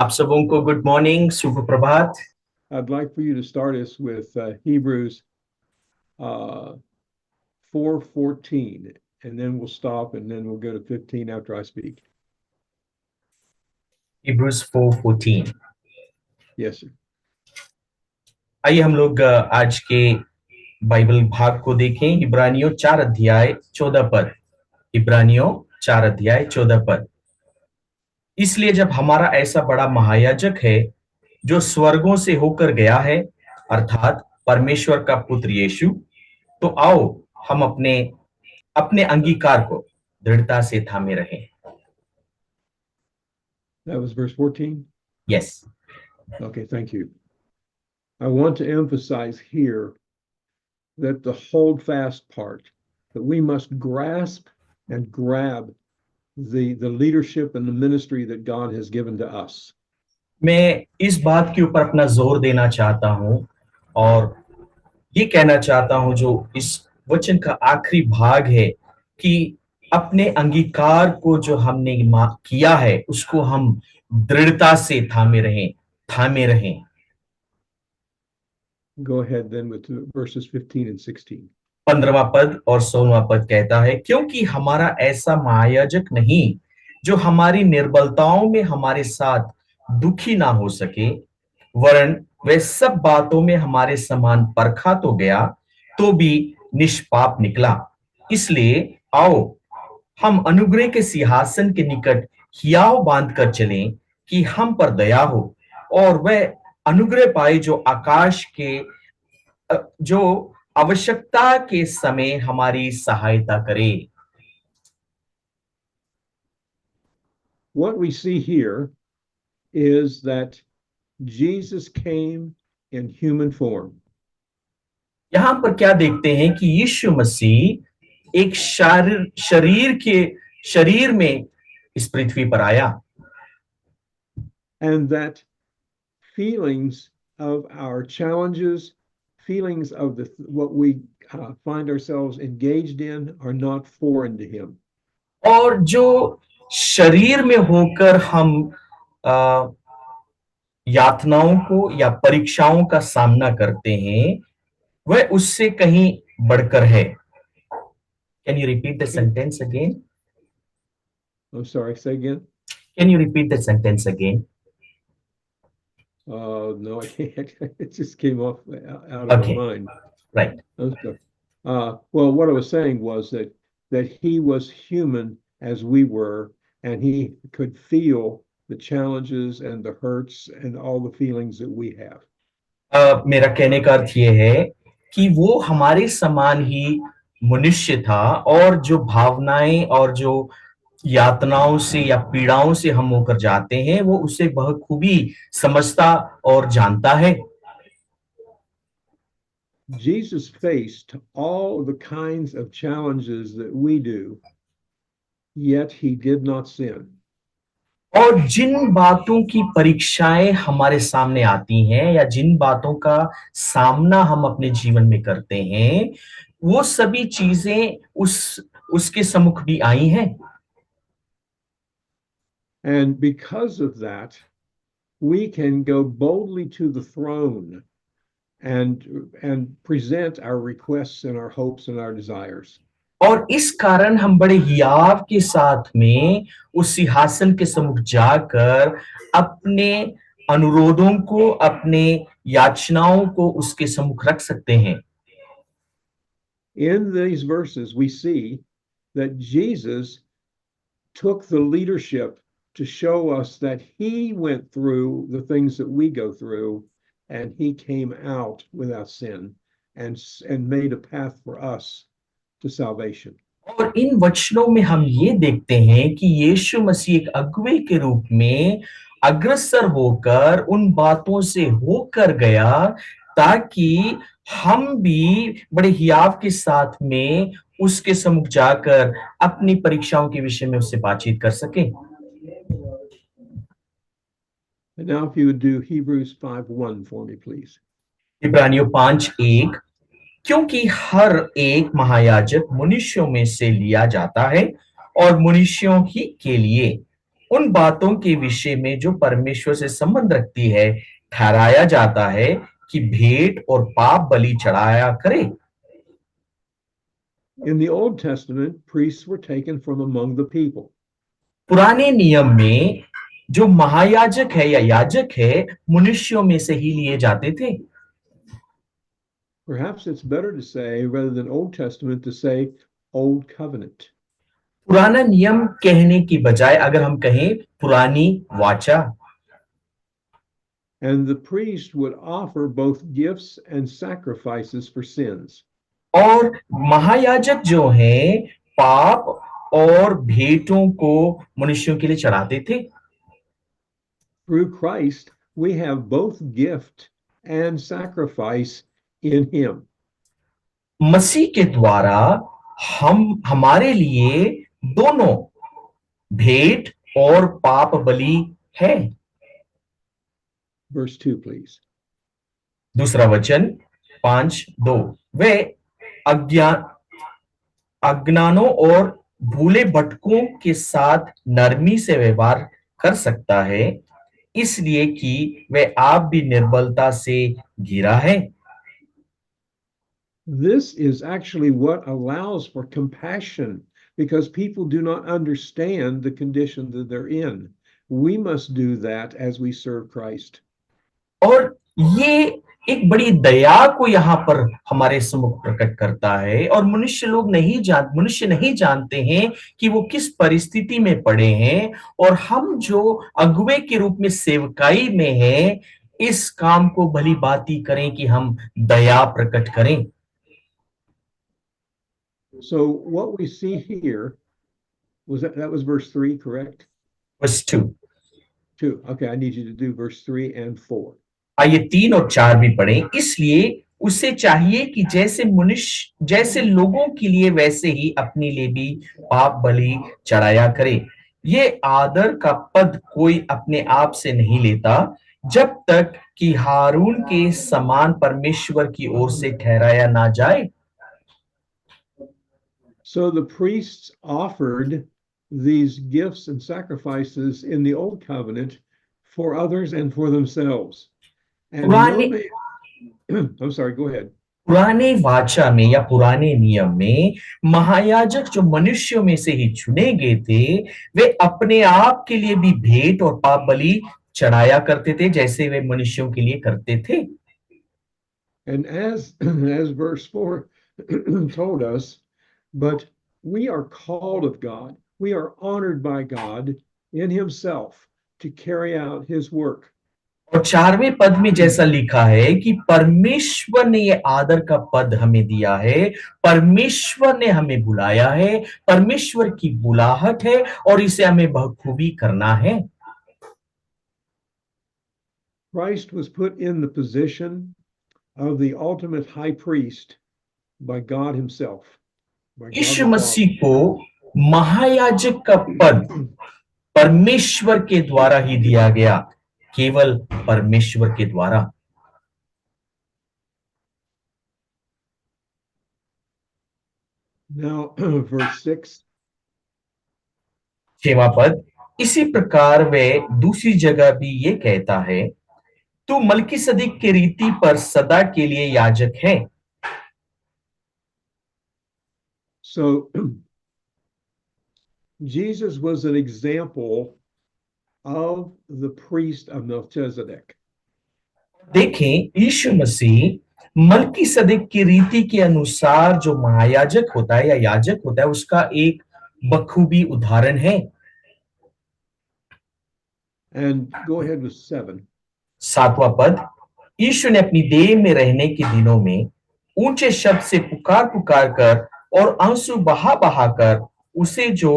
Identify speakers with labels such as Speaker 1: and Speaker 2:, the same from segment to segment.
Speaker 1: आप सबों को good morning, Shubh Prabhat.
Speaker 2: I'd like for you to start us with Hebrews uh, 4:14, and then we'll stop, and then we'll go to 15 after I speak.
Speaker 1: Hebrews 4:14।
Speaker 2: Yes, sir.
Speaker 1: आइए हम लोग आज के Bible भाग को देखें। इब्रानियों 4 अध्याय 14 पद। इब्रानियों 4 अध्याय 14 पद। इसलिए जब हमारा ऐसा बड़ा महायाजक है जो स्वर्गों से होकर गया है, अर्थात परमेश्वर का पुत्र यीशु, तो आओ हम अपने अपने अंगीकार को दृढ़ता से थामे रहें।
Speaker 2: That was verse 14.
Speaker 1: Yes.
Speaker 2: Okay, thank you. I want to emphasize here that the hold fast part, that we must grasp and grab the leadership and the ministry that God has given to us.
Speaker 1: मैं इस बात के ऊपर अपना जोर देना चाहता हूं और ये कहना चाहता हूं, जो इस वचन का आखिरी भाग है, कि अपने अंगीकार को जो हमने किया है उसको हम दृढ़ता से थामे रहें।
Speaker 2: Go ahead then with verses 15 and 16.
Speaker 1: 15वां पद और 16वां पद कहता है, क्योंकि हमारा ऐसा महायाजक नहीं जो हमारी निर्बलताओं में हमारे साथ दुखी ना हो सके, वरन वह सब बातों में हमारे समान परखा तो गया, तो भी निष्पाप निकला। इसलिए आओ हम अनुग्रह के सिंहासन के निकट हियाव बांध कर चलें कि हम पर दया हो, और वह अनुग्रह पाए जो आकाश के जो आवश्यकता के समय हमारी सहायता करे।
Speaker 2: What we see here is that Jesus came in human form.
Speaker 1: यहां पर क्या देखते हैं कि यीशु मसीह एक शरीर में इस पृथ्वी पर आया,
Speaker 2: and that feelings of our challenges, feelings of what we find ourselves engaged in are not foreign to him.
Speaker 1: और जो शरीर में होकर हम यातनाओं को या परीक्षाओं का सामना करते हैं, वह उससे कहीं बढ़कर है। Can you repeat the sentence again?
Speaker 2: I'm sorry, say again.
Speaker 1: Can you repeat the sentence again?
Speaker 2: No, I can't. It just came off out of
Speaker 1: Okay.
Speaker 2: my mind.
Speaker 1: Right.
Speaker 2: I'm sorry. Well, what I was saying was that he was human as we were, and he could feel the challenges and the hurts and all the feelings that we have.
Speaker 1: मेरा कहने का अर्थ ये है कि वो हमारे समान ही मनुष्य था, और जो भावनाएं और जो यातनाओं से या पीड़ाओं से हम होकर जाते हैं, वो उसे बखूबी समझता और जानता है।
Speaker 2: Jesus faced all the kinds of challenges that we do, yet he did not sin.
Speaker 1: और जिन बातों की परीक्षाएं हमारे सामने आती हैं या जिन बातों का सामना हम अपने जीवन में करते हैं, वो सभी चीजें उसके सम्मुख भी आई हैं।
Speaker 2: And because of that, we can go boldly to the throne and present our requests and our hopes and our desires.
Speaker 1: और इस कारण हम बड़े हियाव के साथ में उस सिंहासन के सम्मुख जाकर अपने अनुरोधों को, अपने याचनाओं को उसके सम्मुख रख सकते हैं।
Speaker 2: In these verses, we see that Jesus took the leadership to show us that he went through the things that we go through, and he came out without sin and made a path for us to salvation.
Speaker 1: और इन वचनों में हम ये देखते हैं कि यीशु मसीह एक अगुवे के रूप में अग्रसर होकर उन बातों से होकर गया, ताकि हम भी बड़े हियाव के साथ में उसके सम्मुख जाकर अपनी परीक्षाओं के विषय में उससे बातचीत कर सकें।
Speaker 2: And now if you would do Hebrews 5:1 for me, please.
Speaker 1: इब्रानियों 5:1, क्योंकि हर एक महायाजक मनुष्यों में से लिया जाता है और मनुष्यों ही के लिए, उन बातों के विषय में जो परमेश्वर से संबंध रखती है ठहराया जाता है कि भेंट और पाप बलि चढ़ाया करे।
Speaker 2: In the Old Testament, priests were taken from among the people.
Speaker 1: पुराने नियम में जो महायाजक है या याजक है मनुष्यों में से ही लिए जाते थे।
Speaker 2: Perhaps it's better to say, rather than Old Testament, to say Old Covenant.
Speaker 1: पुराना नियम कहने की बजाय अगर हम कहें पुरानी वाचा।
Speaker 2: And the priest would offer both gifts and sacrifices for sins.
Speaker 1: और महायाजक जो है पाप और भेंटों को मनुष्यों के लिए चढ़ाते थे।
Speaker 2: Through Christ, we have both gift and sacrifice in him.
Speaker 1: मसीह के द्वारा हम हमारे लिए दोनों भेंट और पाप बलि है।
Speaker 2: Verse 2, please.
Speaker 1: दूसरा वचन 5:2 वे अज्ञान अज्ञानों और भूले भटकों के साथ नरमी से व्यवहार कर सकता है इसलिए कि वे आप भी निर्बलता से घिरा है।
Speaker 2: This is actually what allows for compassion because people do not understand the condition that they're in. We must do that as we serve Christ.
Speaker 1: और ये एक बड़ी दया को यहाँ पर हमारे सम्मुख प्रकट करता है और मनुष्य नहीं जानते हैं कि वो किस परिस्थिति में पड़े हैं और हम जो अगुवे के रूप में सेवकाई में हैं इस काम को भली भांति करें कि हम दया प्रकट करें।
Speaker 2: So what we see here that was verse 3, correct?
Speaker 1: Verse 2.
Speaker 2: 2. Okay, I need you to do verse 3 and 4.
Speaker 1: आइए 3 और 4 भी पढ़ें। इसलिए उसे चाहिए कि जैसे लोगों के लिए वैसे ही अपने लिए भी पाप बलि चढ़ाया करे। ये आदर का पद कोई अपने आप से नहीं लेता जब तक कि हारून के समान परमेश्वर की ओर से ठहराया ना जाए।
Speaker 2: So the priests offered these gifts and sacrifices in the old covenant for others and for themselves. And no man, I'm sorry, go ahead.
Speaker 1: पुराने वाचा में या पुराने नियम में महायाजक जो मनुष्यों में से ही चुने गए थे वे अपने आप के लिए भी भेंट और पाप बलि चढ़ाया करते थे जैसे वे मनुष्यों के लिए करते थे।
Speaker 2: And as verse 4 told us, but we are called of God, we are honored by God in himself to carry out his work.
Speaker 1: और 4वें पद में जैसा लिखा है कि परमेश्वर ने ये आदर का पद हमें दिया है, परमेश्वर ने हमें बुलाया है, परमेश्वर की बुलाहट है और इसे हमें बखूबी करना है।
Speaker 2: Christ was put in the position of the ultimate high priest by God himself.
Speaker 1: यीशु मसीह को महायाजक का पद परमेश्वर के द्वारा ही दिया गया, केवल परमेश्वर के द्वारा।
Speaker 2: Now, verse 6.
Speaker 1: 6वां पद इसी प्रकार वे दूसरी जगह भी ये कहता है तू मलकीसदिक की रीति पर सदा के लिए याजक है।
Speaker 2: So Jesus was an example of the priest of Melchizedek.
Speaker 1: देखें यीशु मसीह मलकीसदिक की रीति के अनुसार जो महायाजक होता है या याजक होता है उसका एक बखूबी उदाहरण है।
Speaker 2: And go ahead with 7.
Speaker 1: 7वां पद यीशु ने अपनी देह में रहने के दिनों में ऊंचे शब्द से पुकार कर और आंसू बहा कर उसे जो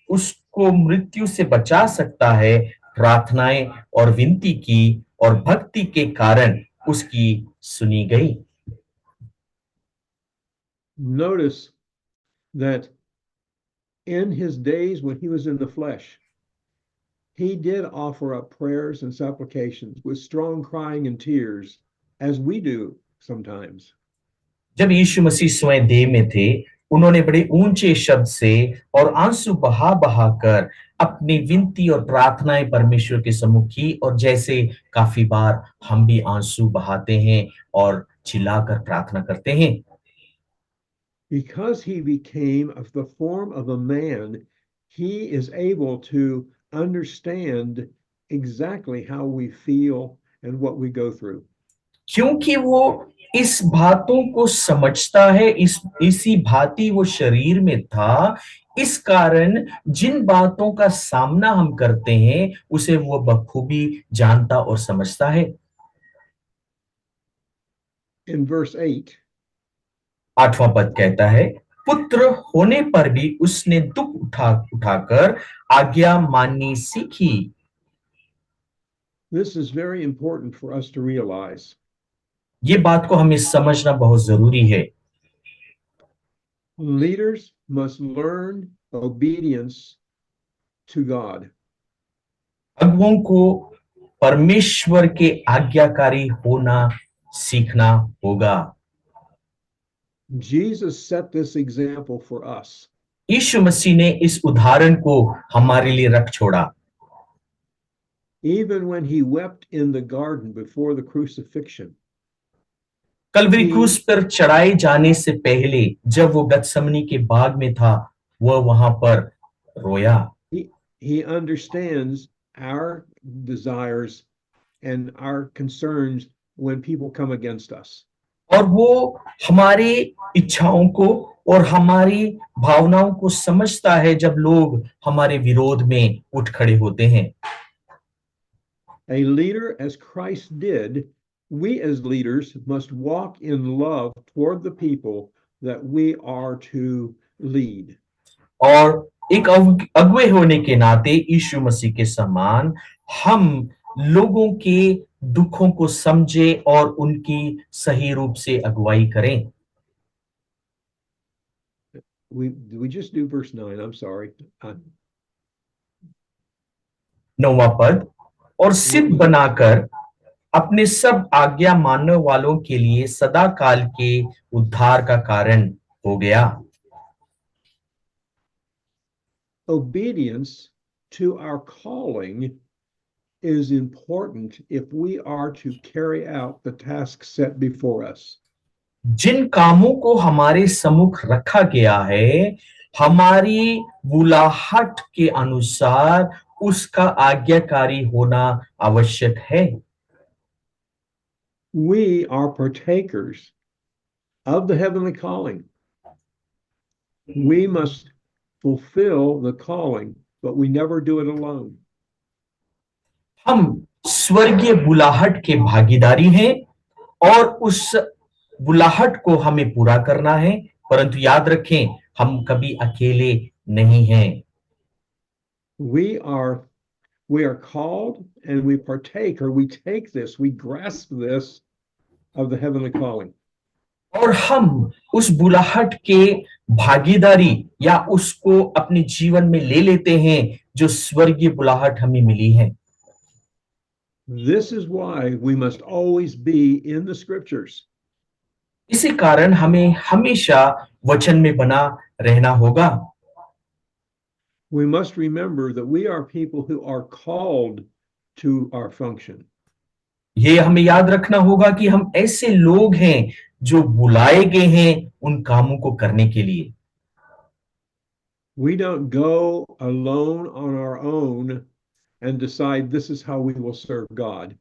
Speaker 1: उसको मृत्यु से बचा सकता है प्रार्थनाएं और विनती की और भक्ति के कारण उसकी सुनी गई।
Speaker 2: Notice that in his days when he was in the flesh, he did offer up prayers and supplications with strong crying and tears, as we do sometimes.
Speaker 1: जब यीशु मसीह स्वयं देह में थे उन्होंने बड़े ऊंचे शब्द से और आंसू बहा बहा कर अपनी विनती और प्रार्थनाएं परमेश्वर के सम्मुख की, और जैसे काफी बार हम भी आंसू बहाते हैं और चिल्लाकर प्रार्थना करते हैं।
Speaker 2: Because he became of the form of a man, he is able to understand exactly how we feel and what we go through.
Speaker 1: क्योंकि वो इस बातों को समझता है, इसी भांति वो शरीर में था, इस कारण जिन बातों का सामना हम करते हैं उसे वो बखूबी जानता और समझता है।
Speaker 2: In verse 8,
Speaker 1: 8वां पद कहता है, पुत्र होने पर भी उसने दुख उठाकर आज्ञा माननी सीखी।
Speaker 2: this is very important for us to realize.
Speaker 1: ये बात को हमें समझना बहुत जरूरी है।
Speaker 2: Leaders must learn obedience to God.
Speaker 1: अगुओं को परमेश्वर के आज्ञाकारी होना सीखना होगा।
Speaker 2: Jesus set this example for us.
Speaker 1: यीशु मसीह ने इस उदाहरण को हमारे लिए रख छोड़ा।
Speaker 2: Even when he wept in the garden before the crucifixion,
Speaker 1: Calvary
Speaker 2: he,
Speaker 1: क्रूस पर चढ़ाए जाने से पहले जब वो गतसमनी के बाग में था, वह वहां पर रोया।
Speaker 2: he understands our desires and our concerns when people come against us.
Speaker 1: और वो हमारी इच्छाओं को और हमारी भावनाओं को समझता है जब लोग हमारे विरोध में उठ खड़े होते हैं।
Speaker 2: A leader, as Christ did, we as leaders must walk in love toward the people that we are to lead.
Speaker 1: और एक अगुवे होने के नाते यीशु मसीह के समान हम लोगों के दुखों को समझे और उनकी सही रूप से अगुवाई करें।
Speaker 2: We just do verse 9? I'm sorry.
Speaker 1: 9वां पद, और सिद्ध बनाकर अपने सब आज्ञा मानने वालों के लिए सदा काल के उद्धार का कारण हो गया।
Speaker 2: Obedience to our calling is important if we are to carry out the task set before us.
Speaker 1: जिन कामों को हमारे सम्मुख रखा गया है, हमारी बुलाहट के अनुसार उसका आज्ञाकारी होना आवश्यक है।
Speaker 2: We are partakers of the heavenly calling. We must fulfill the calling, but we never do it alone.
Speaker 1: हम स्वर्गीय बुलाहट के भागीदारी हैं और उस बुलाहट को हमें पूरा करना है, परंतु याद रखें हम कभी अकेले नहीं हैं।
Speaker 2: We are called and we partake, or we take this, we grasp this of the heavenly calling.
Speaker 1: और हम उस बुलाहट के भागीदारी या उसको अपने जीवन में ले लेते हैं जो स्वर्गीय बुलाहट हमें मिली है।
Speaker 2: This is why we must always be in the scriptures.
Speaker 1: इसी कारण हमें हमेशा वचन में बना रहना होगा।
Speaker 2: We must remember that we are people who are called to our function.
Speaker 1: ये हमें याद रखना होगा कि हम ऐसे लोग हैं जो बुलाए गए हैं उन कामों को करने के लिए।
Speaker 2: We don't go alone on our own and decide this is how we will serve God.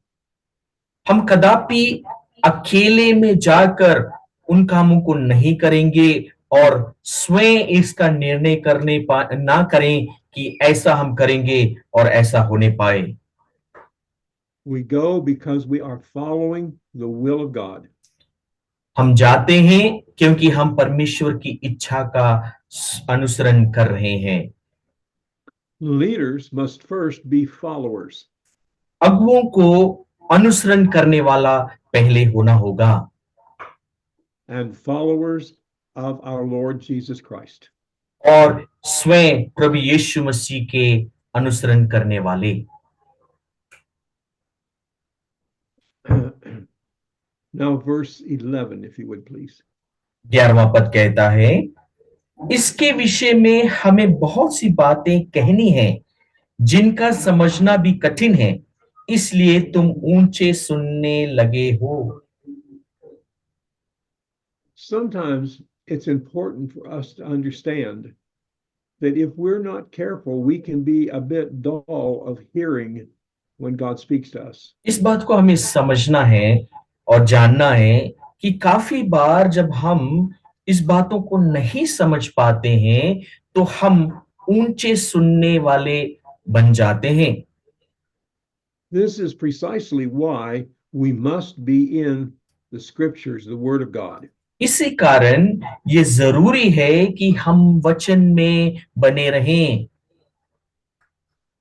Speaker 1: हम कदापि अकेले में जाकर उन कामों को नहीं करेंगे और स्वयं इसका निर्णय करने ना करें कि ऐसा हम करेंगे और ऐसा होने पाए।
Speaker 2: We go because we are following the will of God.
Speaker 1: हम जाते हैं क्योंकि हम परमेश्वर की इच्छा का अनुसरण कर रहे हैं।
Speaker 2: Leaders must first be followers.
Speaker 1: अगुओं को अनुसरण करने वाला पहले होना होगा।
Speaker 2: And followers of our Lord Jesus Christ.
Speaker 1: और स्वयं प्रभु यीशु मसीह के अनुसरण करने वाले।
Speaker 2: Now verse 11, if you would please.
Speaker 1: 11वां पद कहता है, इसके विषय में हमें बहुत सी बातें कहनी है जिनका समझना भी कठिन है, इसलिए तुम ऊंचे सुनने लगे हो।
Speaker 2: Sometimes it's important for us to understand that if we're not careful, we can be a bit dull of hearing when God speaks to us.
Speaker 1: इस बात को हमें समझना है और जानना है कि काफी बार जब हम इस बातों को नहीं समझ पाते हैं तो हम ऊंचे सुनने वाले बन जाते हैं।
Speaker 2: This is precisely why we must be in the scriptures, the Word of God.
Speaker 1: इसी कारण ये जरूरी है कि हम वचन में बने रहें।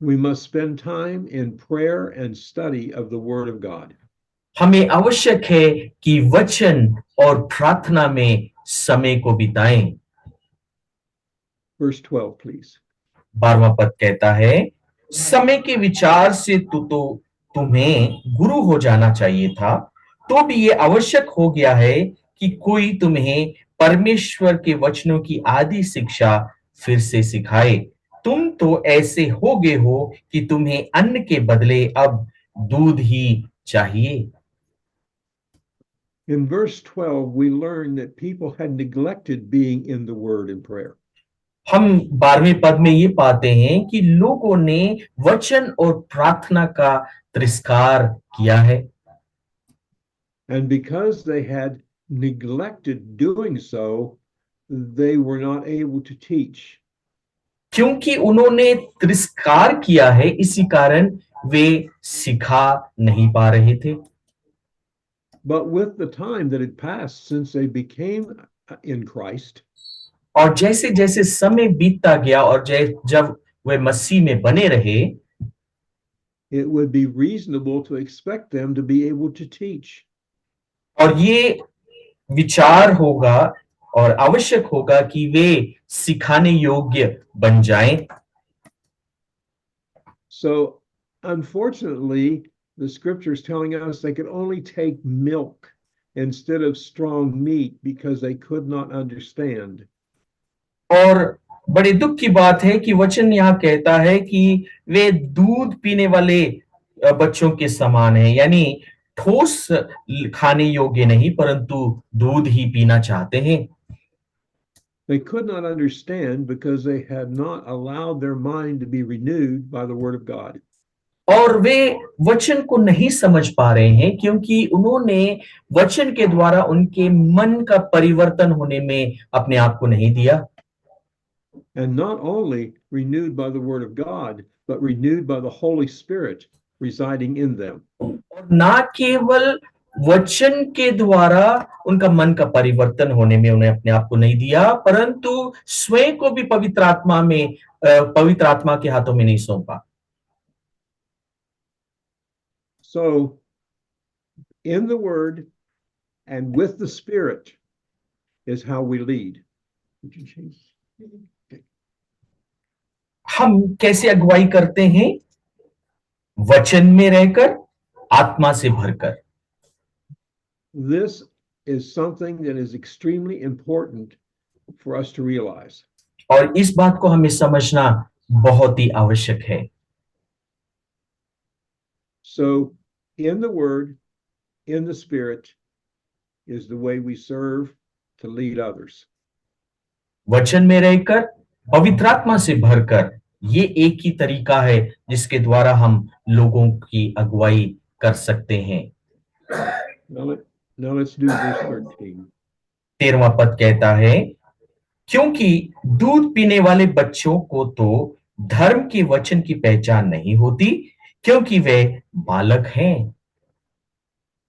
Speaker 2: We must spend time in prayer and study of the Word of God.
Speaker 1: हमें आवश्यक है कि वचन और प्रार्थना में समय को बिताएं।
Speaker 2: Verse 12, please.
Speaker 1: 12वां पद कहता है, समय के विचार से तो तुम्हें गुरु हो जाना चाहिए था, तो भी ये आवश्यक हो गया है कि कोई तुम्हें परमेश्वर के वचनों की आदि शिक्षा फिर से सिखाए। तुम तो ऐसे हो गए हो कि तुम्हें अन्न के बदले अब दूध ही चाहिए।
Speaker 2: In verse 12, we learn that people had neglected being in the Word and prayer.
Speaker 1: हम 12वें पद में ये पाते हैं कि लोगों ने वचन और प्रार्थना का तिरस्कार किया है।
Speaker 2: And because they had neglected doing so, they were not able to teach.
Speaker 1: क्योंकि उन्होंने तिरस्कार किया है, इसी कारण वे सिखा नहीं पा रहे थे।
Speaker 2: But with the time that had passed since they became in Christ,
Speaker 1: और जैसे जैसे समय बीतता गया और जब वे मसीह में बने रहे,
Speaker 2: it would be reasonable to expect them to be able to teach.
Speaker 1: और ये विचार होगा और आवश्यक होगा कि वे सिखाने योग्य बन जाएं।
Speaker 2: So, unfortunately, the scriptures telling us they could only take milk instead of strong meat because they could not understand.
Speaker 1: और बड़े दुख की बात है कि वचन यहाँ कहता है कि वे दूध पीने वाले बच्चों के समान है, यानी ठोस खाने योग्य नहीं परंतु दूध ही पीना चाहते हैं।
Speaker 2: They could not understand because they had not allowed their mind to be renewed by the word of God.
Speaker 1: और वे वचन को नहीं समझ पा रहे हैं क्योंकि उन्होंने वचन के द्वारा उनके मन का परिवर्तन होने में अपने आप को नहीं दिया।
Speaker 2: And not only renewed by the word of God, but renewed by the Holy Spirit residing in them.
Speaker 1: और ना केवल वचन के द्वारा उनका मन का परिवर्तन होने में उन्हें अपने आप को नहीं दिया, परंतु स्वयं को भी पवित्र आत्मा के हाथों में नहीं सौंपा।
Speaker 2: So, in the word and with the Spirit is how we lead. Would you change?
Speaker 1: हम कैसे अगुवाई करते हैं? वचन में रहकर, आत्मा से भरकर।
Speaker 2: This is something that is extremely important for us to realize.
Speaker 1: और इस बात को हमें समझना बहुत ही आवश्यक है।
Speaker 2: So, in the word, in the Spirit is the way we serve to lead others.
Speaker 1: वचन में रहकर, पवित्र आत्मा से भरकर, ये एक ही तरीका है जिसके द्वारा हम लोगों की अगुवाई कर सकते हैं।
Speaker 2: Now let's do verse 13.
Speaker 1: 13वां पद कहता है, क्योंकि दूध पीने वाले बच्चों को तो धर्म के वचन की पहचान नहीं होती, क्योंकि वे बालक हैं।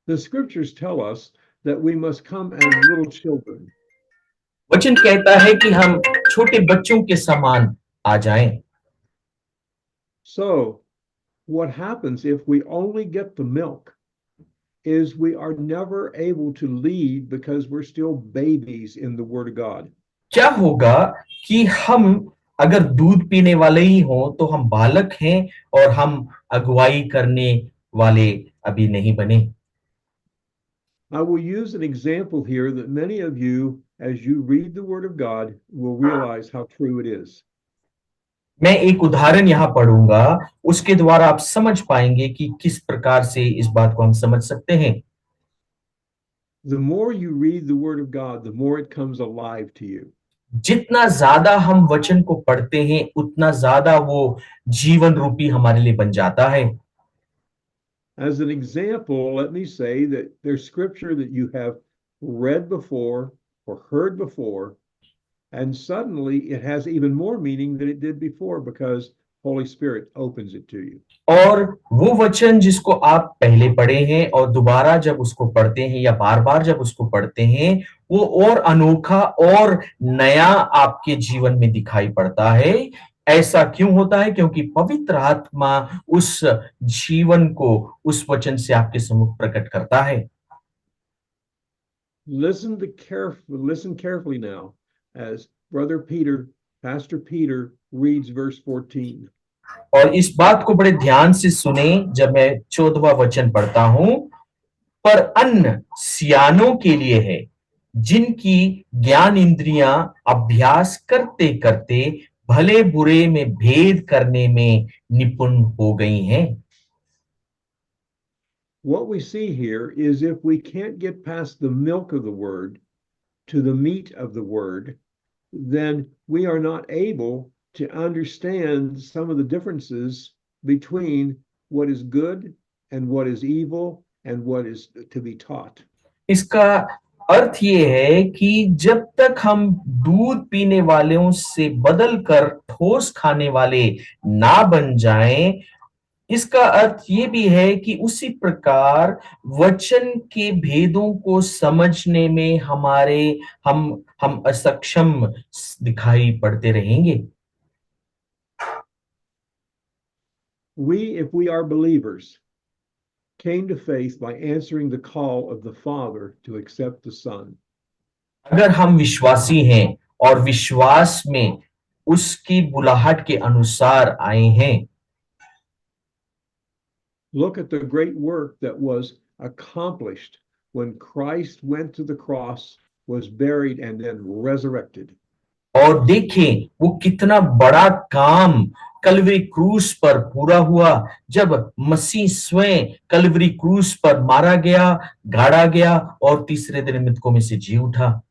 Speaker 2: The scriptures tell us that we must come as little children.
Speaker 1: वचन कहता है कि हम छोटे बच्चों के समान आ जाएं।
Speaker 2: So, what happens if we only get the milk is we are never able to lead because we're still babies in the Word of God.
Speaker 1: क्या होगा कि हम अगर दूध पीने वाले ही हों तो हम बालक हैं और हम अगुवाई करने वाले अभी नहीं बने।
Speaker 2: I will use an example here that many of you as you read the Word of God, will realize how true it is.
Speaker 1: मैं एक उदाहरण यहाँ पढ़ूंगा, उसके द्वारा आप समझ पाएंगे कि किस प्रकार से इस बात को हम समझ सकते हैं।
Speaker 2: The more you read the Word of God, the more it comes alive to you.
Speaker 1: जितना ज्यादा हम वचन को पढ़ते हैं उतना ज्यादा वो जीवन रूपी हमारे लिए बन जाता है।
Speaker 2: As an example, let me say that there's scripture that you have read before or heard before, and suddenly it has even more meaning than it did before because Holy Spirit opens it to you.
Speaker 1: और वो वचन जिसको आप पहले पढ़े हैं और दोबारा जब उसको पढ़ते हैं या बार बार जब उसको पढ़ते हैं, वो और अनोखा और नया आपके जीवन में दिखाई पड़ता है। ऐसा क्यों होता है? क्योंकि पवित्र आत्मा उस जीवन को उस वचन से आपके सम्मुख प्रकट करता है।
Speaker 2: Listen carefully now as Pastor Peter reads verse 14.
Speaker 1: और इस बात को बड़े ध्यान से सुने जब मैं 14वां वचन पढ़ता हूं। पर अन्न सियानों के लिए है, जिनकी ज्ञान इंद्रियां अभ्यास करते करते भले बुरे में भेद करने में निपुण हो गई हैं।
Speaker 2: What we see here is if we can't get past the milk of the word to the meat of the word, then we are not able to understand some of the differences between what is good and what is evil and what is to be taught.
Speaker 1: इसका अर्थ ये है कि जब तक हम दूध पीने वालों से बदल कर ठोस खाने वाले ना बन जाएं, इसका अर्थ ये भी है कि उसी प्रकार वचन के भेदों को समझने में हम असक्षम दिखाई पड़ते रहेंगे।
Speaker 2: If we are believers, came to faith by answering the call of the Father to accept the Son.
Speaker 1: अगर हम विश्वासी हैं और विश्वास में उसकी बुलाहट के अनुसार आए हैं,
Speaker 2: look at the great work that was accomplished when Christ went to the cross, was buried, and then resurrected.
Speaker 1: और देखें वो कितना बड़ा काम कलवरी क्रूस पर पूरा हुआ, जब मसीह स्वयं कलवरी क्रूस पर मारा गया, गाड़ा गया और तीसरे दिन मृतकों में से जी उठा।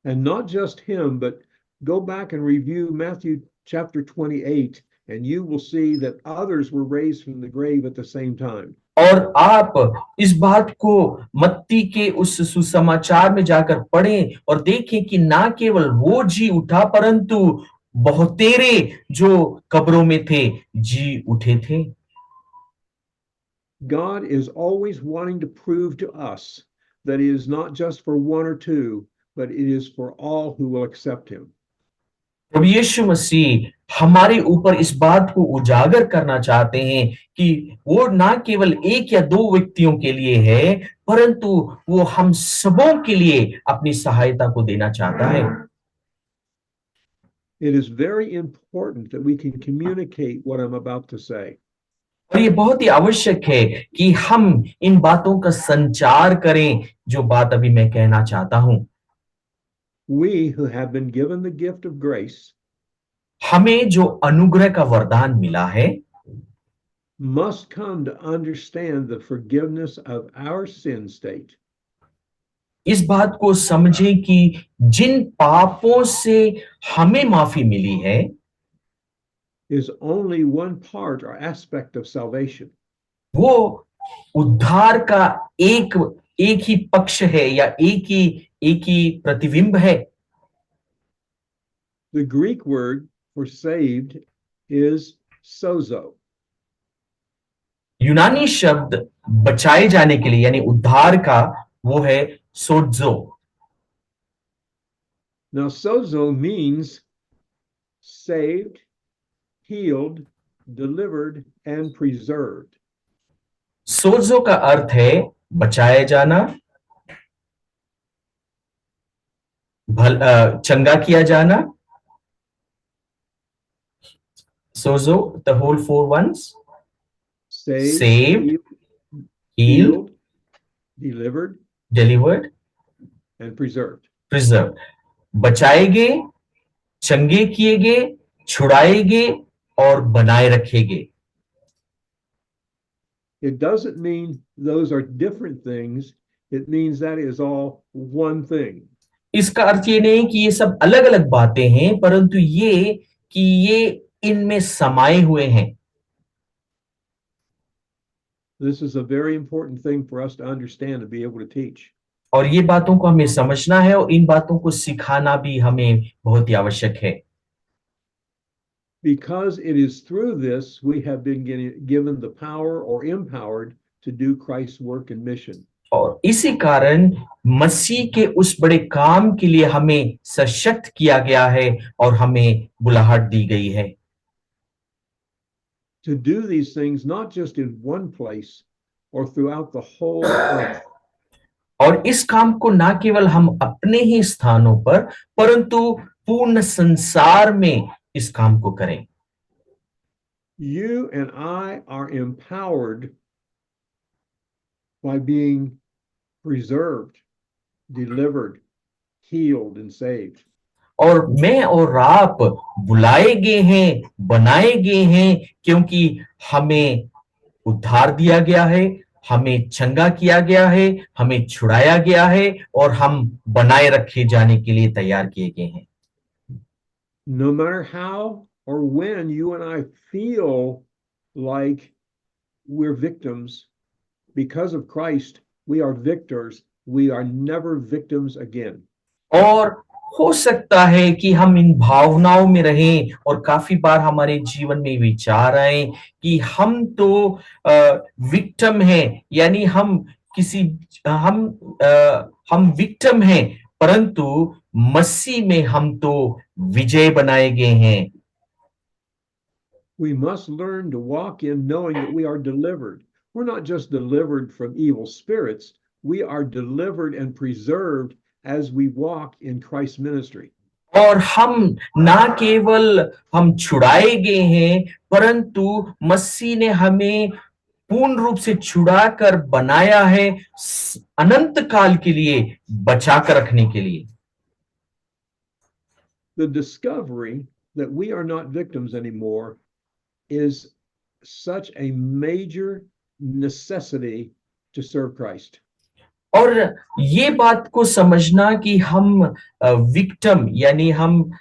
Speaker 2: And not just him, but go back and review Matthew chapter 28, and you will see that others were raised from the grave at the same time.
Speaker 1: और आप इस बात को मत्ती के उस सुसमाचार में जाकर पढ़ें और देखें कि ना केवल वो जी उठा, परंतु बहुतेरे जो कब्रों में थे जी उठे थे।
Speaker 2: God is always wanting to prove to us that it is not just for one or two, but it is for all who will accept him.
Speaker 1: प्रभु यीशु मसीह हमारे ऊपर इस बात को उजागर करना चाहते हैं कि वो ना केवल एक या दो व्यक्तियों के लिए है, परंतु वो हम सबों के लिए अपनी सहायता को देना चाहता है।
Speaker 2: It is very important that we can communicate what I'm about to say.
Speaker 1: और ये बहुत ही आवश्यक है कि हम इन बातों का संचार करें जो बात अभी मैं कहना चाहता हूं।
Speaker 2: We who have been given the gift of grace,
Speaker 1: हमें जो अनुग्रह का वरदान मिला है,
Speaker 2: must come to understand the forgiveness of our sin state.
Speaker 1: इस बात को समझें कि जिन पापों से हमें माफी मिली है,
Speaker 2: is only one part or aspect of salvation.
Speaker 1: वो उद्धार का एक ही पक्ष है या एक ही प्रतिबिंब है।
Speaker 2: The Greek word for saved is sozo.
Speaker 1: यूनानी शब्द बचाए जाने के लिए यानी उद्धार का वो है सोजो।
Speaker 2: Now sozo means saved, healed, delivered, and preserved.
Speaker 1: सोजो का अर्थ है बचाया जाना, चंगा किया जाना। सोजो, the whole four ones: saved, healed,
Speaker 2: delivered,
Speaker 1: delivered,
Speaker 2: and preserved.
Speaker 1: Preserve, बचाए गए, चंगे किए गए, छुड़ाए गए और बनाए रखे गए।
Speaker 2: It doesn't mean those are different things. It means that is all one thing.
Speaker 1: इसका अर्थ ये नहीं कि ये सब अलग अलग बातें हैं, परंतु ये कि ये इनमें समाये हुए हैं।
Speaker 2: This is a very important thing for us to understand and be able to teach.
Speaker 1: और ये बातों को हमें समझना है और इन बातों को सिखाना भी हमें बहुत ही आवश्यक है।
Speaker 2: Because it is through this we have been given the power or empowered to do Christ's work and mission.
Speaker 1: और इसी कारण मसीह के उस बड़े काम के लिए हमें सशक्त किया गया है और हमें बुलाहट दी गई है।
Speaker 2: To do these things not just in one place or throughout the whole earth.
Speaker 1: और इस काम को ना केवल हम अपने ही स्थानों पर परंतु पूर्ण संसार में इस काम को करें।
Speaker 2: You and I are empowered by being preserved, delivered, healed, and saved.
Speaker 1: और मैं और आप बुलाए गए हैं, बनाए गए हैं, क्योंकि हमें उद्धार दिया गया है, हमें चंगा किया गया है, हमें छुड़ाया गया है और हम बनाए रखे जाने के लिए तैयार किए गए हैं।
Speaker 2: No matter how or when you and I feel like we're victims, because of Christ, we are victors. We are never victims again.
Speaker 1: और हो सकता है कि हम इन भावनाओं में रहें और काफी बार हमारे जीवन में विचार आए कि हम तो विक्टिम हैं, यानी हम किसी हम विक्टिम हैं, परंतु मसीह में हम तो विजय बनाए गए हैं।
Speaker 2: We must learn to walk in knowing that we are delivered. We're not just delivered from evil spirits, we are delivered and preserved as we walk in Christ's ministry.
Speaker 1: और हम ना केवल हम छुड़ाए गए हैं, परंतु मसीह ने हमें पूर्ण रूप से छुड़ाकर बनाया है अनंत काल के लिए, बचाकर रखने के लिए।
Speaker 2: The discovery that we are not victims anymore is such a major necessity to serve Christ.
Speaker 1: और ये बात को समझना कि हम विक्टिम यानी हम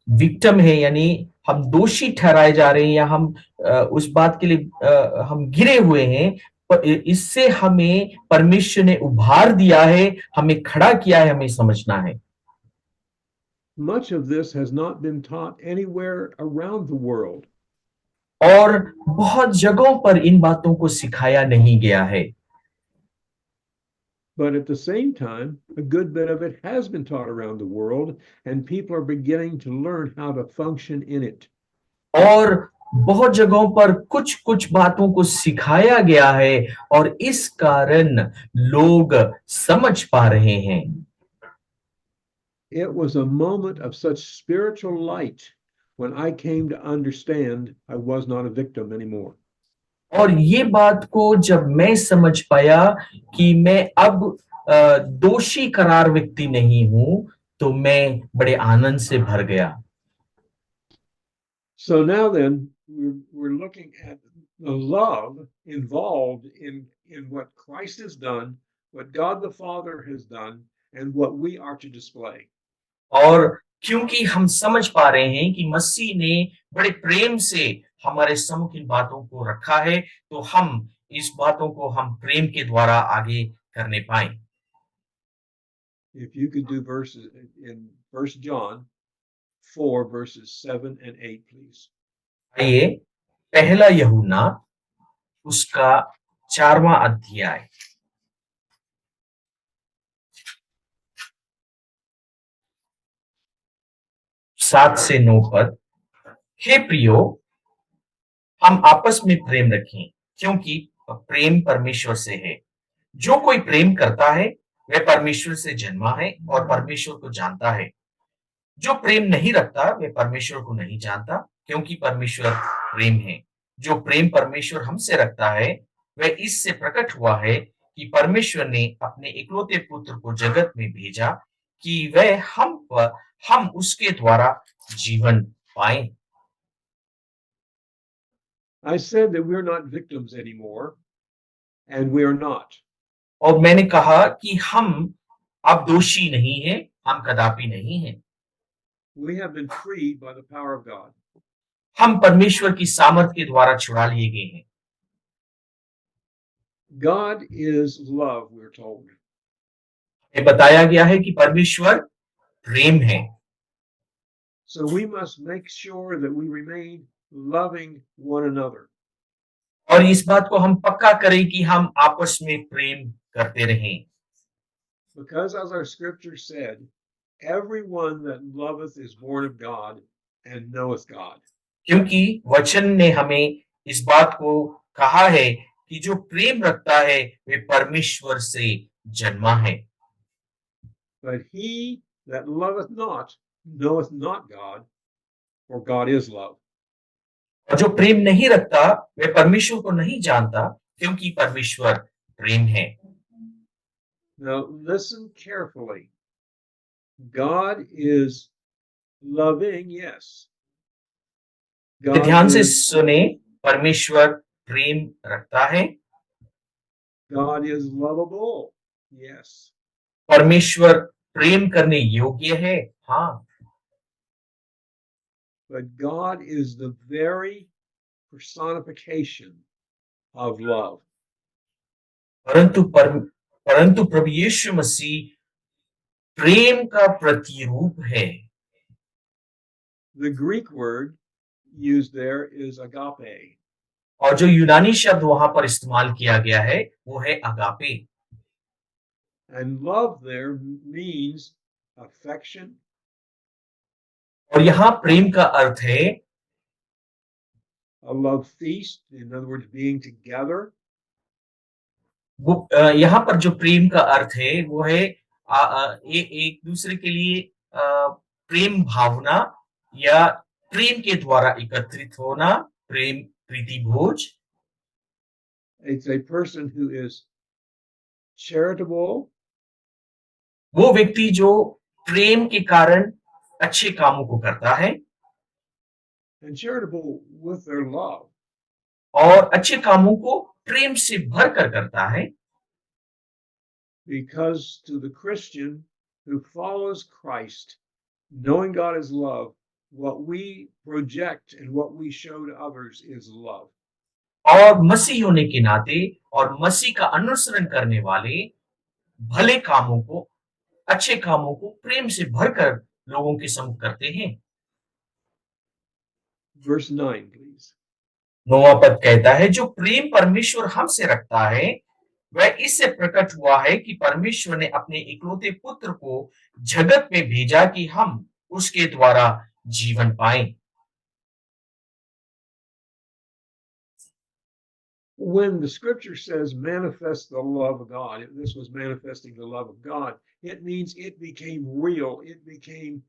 Speaker 1: विक्टिम है, यानी हम दोषी ठहराए जा रहे हैं या हम उस बात के लिए हम गिरे हुए हैं, पर इससे हमें परमेश्वर ने उभार दिया है, हमें खड़ा किया है, हमें समझना है।
Speaker 2: Much of this has not been taught anywhere around the world.
Speaker 1: और बहुत जगहों पर इन बातों को सिखाया नहीं गया है।
Speaker 2: But at the same time, a good bit of it has been taught around the world, and people are beginning to learn how to function in it.
Speaker 1: और बहुत जगहों पर कुछ कुछ बातों को सिखाया गया है और इस कारण लोग समझ पा रहे हैं।
Speaker 2: It was a moment of such spiritual light when I came to understand I was not a victim anymore.
Speaker 1: और ये बात को जब मैं समझ पाया कि मैं अब दोषी करार व्यक्ति नहीं हूं, तो मैं बड़े आनंद से भर गया।
Speaker 2: So now then, we're looking at the love involved in what Christ has done, what God the Father has done, and what we are to display.
Speaker 1: और क्योंकि हम समझ पा रहे हैं कि मसीह ने बड़े प्रेम से हमारे सम्मुख इन बातों को रखा है, तो हम इस बातों को हम प्रेम के द्वारा आगे करने पाए।
Speaker 2: If you could do verses in 1 John 4 verses 7 and 8, please.
Speaker 1: आइए पहला यूहन्ना उसका 4वां अध्याय 7 से 9 पद। हे प्रियो, हम आपस में प्रेम रखें, क्योंकि प्रेम परमेश्वर से है। जो कोई प्रेम करता है वह परमेश्वर से जन्मा है और परमेश्वर को जानता है। जो प्रेम नहीं रखता वह परमेश्वर को नहीं जानता, क्योंकि परमेश्वर प्रेम है। जो प्रेम परमेश्वर हमसे रखता है वह इससे प्रकट हुआ है कि परमेश्वर ने अपने इकलौते पुत्र को जगत में भेजा कि वह हम उसके द्वारा जीवन पाएं।
Speaker 2: I said that we're not victims anymore, and we are not.
Speaker 1: और मैंने कहा कि हम अब दोषी नहीं हैं, हम कदापि नहीं हैं।
Speaker 2: We have been freed by the power of God.
Speaker 1: हम परमेश्वर की सामर्थ के द्वारा छुड़ा लिए गए हैं।
Speaker 2: God is love, we're told.
Speaker 1: ये बताया गया है कि परमेश्वर प्रेम है।
Speaker 2: So we must make sure that we remain loving one another.
Speaker 1: और इस बात को हम पक्का करें कि हम आपस में प्रेम करते रहें,
Speaker 2: Because as our scripture said, everyone that loveth is born of God and knoweth God.
Speaker 1: क्योंकि वचन ने हमें इस बात को कहा है कि जो प्रेम रखता है वे परमेश्वर से जन्मा है।
Speaker 2: But he that loveth not knoweth not God, for God is love.
Speaker 1: और जो प्रेम नहीं रखता वे परमेश्वर को नहीं जानता, क्योंकि परमेश्वर प्रेम है।
Speaker 2: Now listen carefully. God is loving, yes. God
Speaker 1: ध्यान से
Speaker 2: is,
Speaker 1: सुने, परमेश्वर प्रेम रखता है,
Speaker 2: God is lovable, yes.
Speaker 1: परमेश्वर प्रेम करने योग्य है, हाँ।
Speaker 2: But God is the very personification of love.
Speaker 1: परंतु प्रभु यीशु मसीह प्रेम का प्रतिरूप है।
Speaker 2: The Greek word used there is agape.
Speaker 1: और जो यूनानी शब्द वहां पर इस्तेमाल किया गया है वो है agape.
Speaker 2: And love there means affection,
Speaker 1: और यहाँ प्रेम का अर्थ है
Speaker 2: a love feast, in other words, being together.
Speaker 1: यहाँ पर जो प्रेम का अर्थ है वो है एक दूसरे के लिए प्रेम भावना या प्रेम के द्वारा एकत्रित होना, प्रेम प्रीति भोज।
Speaker 2: It's a person who is charitable,
Speaker 1: वो व्यक्ति जो प्रेम के कारण अच्छे कामों को करता है
Speaker 2: and charitable with their love.
Speaker 1: और अच्छे कामों को प्रेम से भरकर करता है।
Speaker 2: Because to the Christian who follows Christ, knowing God is love, what we project and what we show to others is love.
Speaker 1: और मसीह होने के नाते और मसीह का अनुसरण करने वाले भले कामों को, अच्छे कामों को प्रेम से भरकर लोगों के सम्मुख करते हैं।
Speaker 2: Verse 9, please.
Speaker 1: 9वां पद कहता है, जो प्रेम परमेश्वर हमसे रखता है वह इससे प्रकट हुआ है कि परमेश्वर ने अपने इकलौते पुत्र को जगत में भेजा कि हम उसके द्वारा जीवन पाएं।
Speaker 2: When the scripture says manifest the love of God, this was manifesting the love of God, it means it became real. It became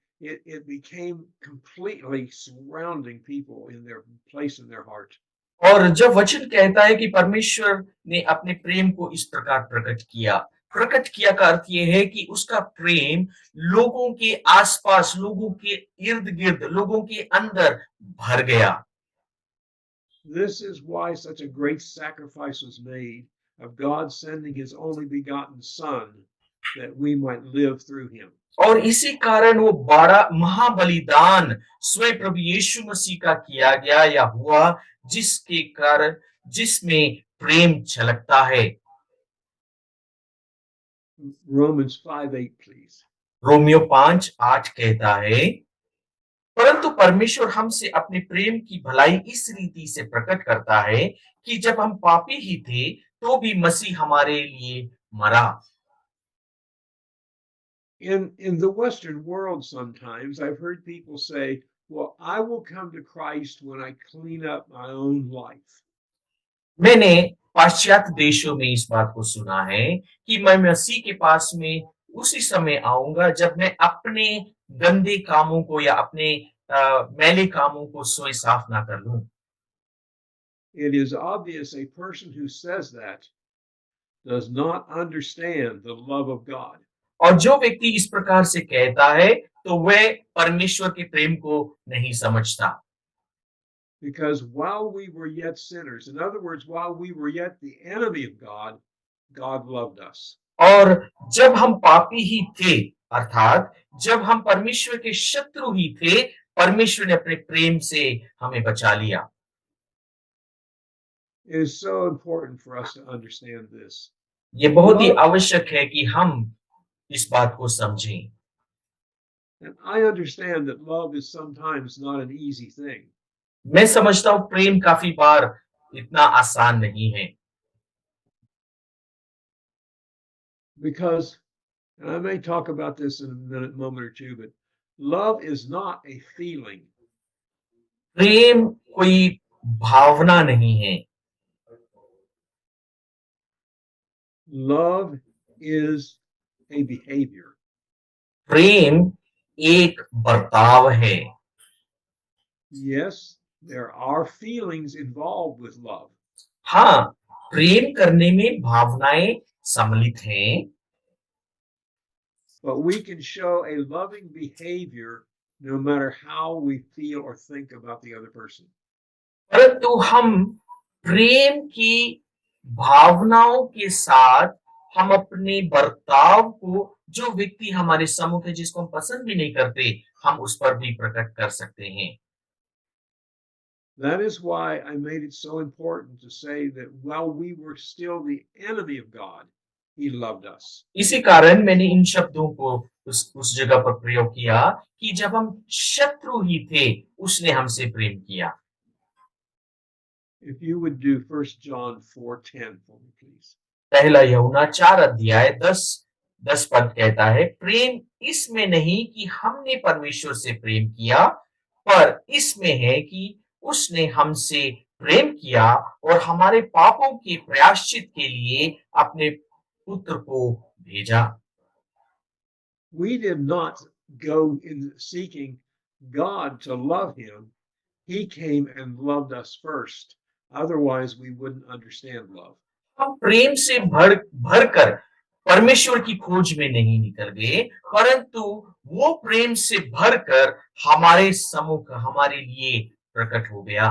Speaker 2: completely surrounding people in their place in their heart.
Speaker 1: और जब वचन कहता है कि परमेश्वर ने अपने प्रेम को इस प्रकार प्रकट किया का अर्थ यह है कि उसका प्रेम लोगों के आसपास, लोगों के इर्द गिर्द, लोगों के अंदर भर गया।
Speaker 2: This is why such a great sacrifice was made of God sending his only begotten son that we might live through him.
Speaker 1: और इसी कारण वो बड़ा महाबलिदान स्वयं प्रभु यीशु मसीह का किया गया या हुआ, जिसके कारण जिसमें प्रेम झलकता है।
Speaker 2: Romans 5:8, please.
Speaker 1: रोमियो 5:8 कहता है, परंतु परमेश्वर हमसे अपने प्रेम की भलाई इस रीति से प्रकट करता है कि जब हम पापी ही थे तो भी मसीह हमारे लिए मरा।
Speaker 2: In the Western world, sometimes I've heard people say, well, I will come to Christ when I clean up my own life.
Speaker 1: मैंने पाश्चात्य देशों में इस बात को सुना है कि मैं मसीह के पास में उसी समय आऊंगा जब मैं अपने गंदे कामों को या अपने मैले कामों को स्वयं साफ ना कर लूं।
Speaker 2: It is obvious a person who says that does not understand the love of God.
Speaker 1: और जो व्यक्ति इस प्रकार से कहता है तो वह परमेश्वर के प्रेम को नहीं समझता।
Speaker 2: Because while we were yet sinners, in other words, while we were yet the enemy of God, God loved us.
Speaker 1: और जब हम पापी ही थे, अर्थात जब हम परमेश्वर के शत्रु ही थे, परमेश्वर ने अपने प्रेम से हमें बचा लिया।
Speaker 2: It is so important for us to understand this.
Speaker 1: ये बहुत ही
Speaker 2: Love,
Speaker 1: आवश्यक है कि हम इस बात को समझें।
Speaker 2: and I understand that love is sometimes not an easy thing.
Speaker 1: मैं समझता हूँ प्रेम काफी बार इतना आसान नहीं है।
Speaker 2: Because, and I may talk about this in a moment or two, but love is not a feeling.
Speaker 1: प्रेम कोई भावना नहीं है।
Speaker 2: Love is a behavior.
Speaker 1: प्रेम एक बर्ताव है।
Speaker 2: Yes, there are feelings involved with love,
Speaker 1: हाँ, प्रेम करने में भावनाएं सम्मिलित हैं,
Speaker 2: but we can show a loving behavior no matter how we feel or think about the other person.
Speaker 1: परंतु हम प्रेम की भावनाओं के साथ हम अपने बर्ताव को, जो व्यक्ति हमारे सम्मुख है जिसको हम पसंद भी नहीं करते, हम उस पर भी प्रकट कर सकते हैं।
Speaker 2: That is why I made it so important to say that while we were still the enemy of God, He loved us.
Speaker 1: इसी कारण मैंने इन शब्दों को उस जगह पर प्रयोग किया कि जब हम शत्रु ही थे, उसने हमसे प्रेम किया।
Speaker 2: If you would do 1 John 4:10 for me, please.
Speaker 1: पहला यूहन्ना 4 अध्याय 10 पद कहता है, प्रेम इसमें नहीं कि हमने परमेश्वर से प्रेम किया, पर इसमें है कि उसने हमसे प्रेम किया और हमारे पापों के प्रायश्चित के लिए अपने पुत्र को भेजा।
Speaker 2: We did not go in seeking God to love Him. He came and loved us first. Otherwise, we wouldn't understand love.
Speaker 1: हम प्रेम से भर कर परमेश्वर की खोज में नहीं निकल गए, परंतु वो प्रेम से भरकर हमारे सम्मुख हमारे लिए प्रकट हो गया।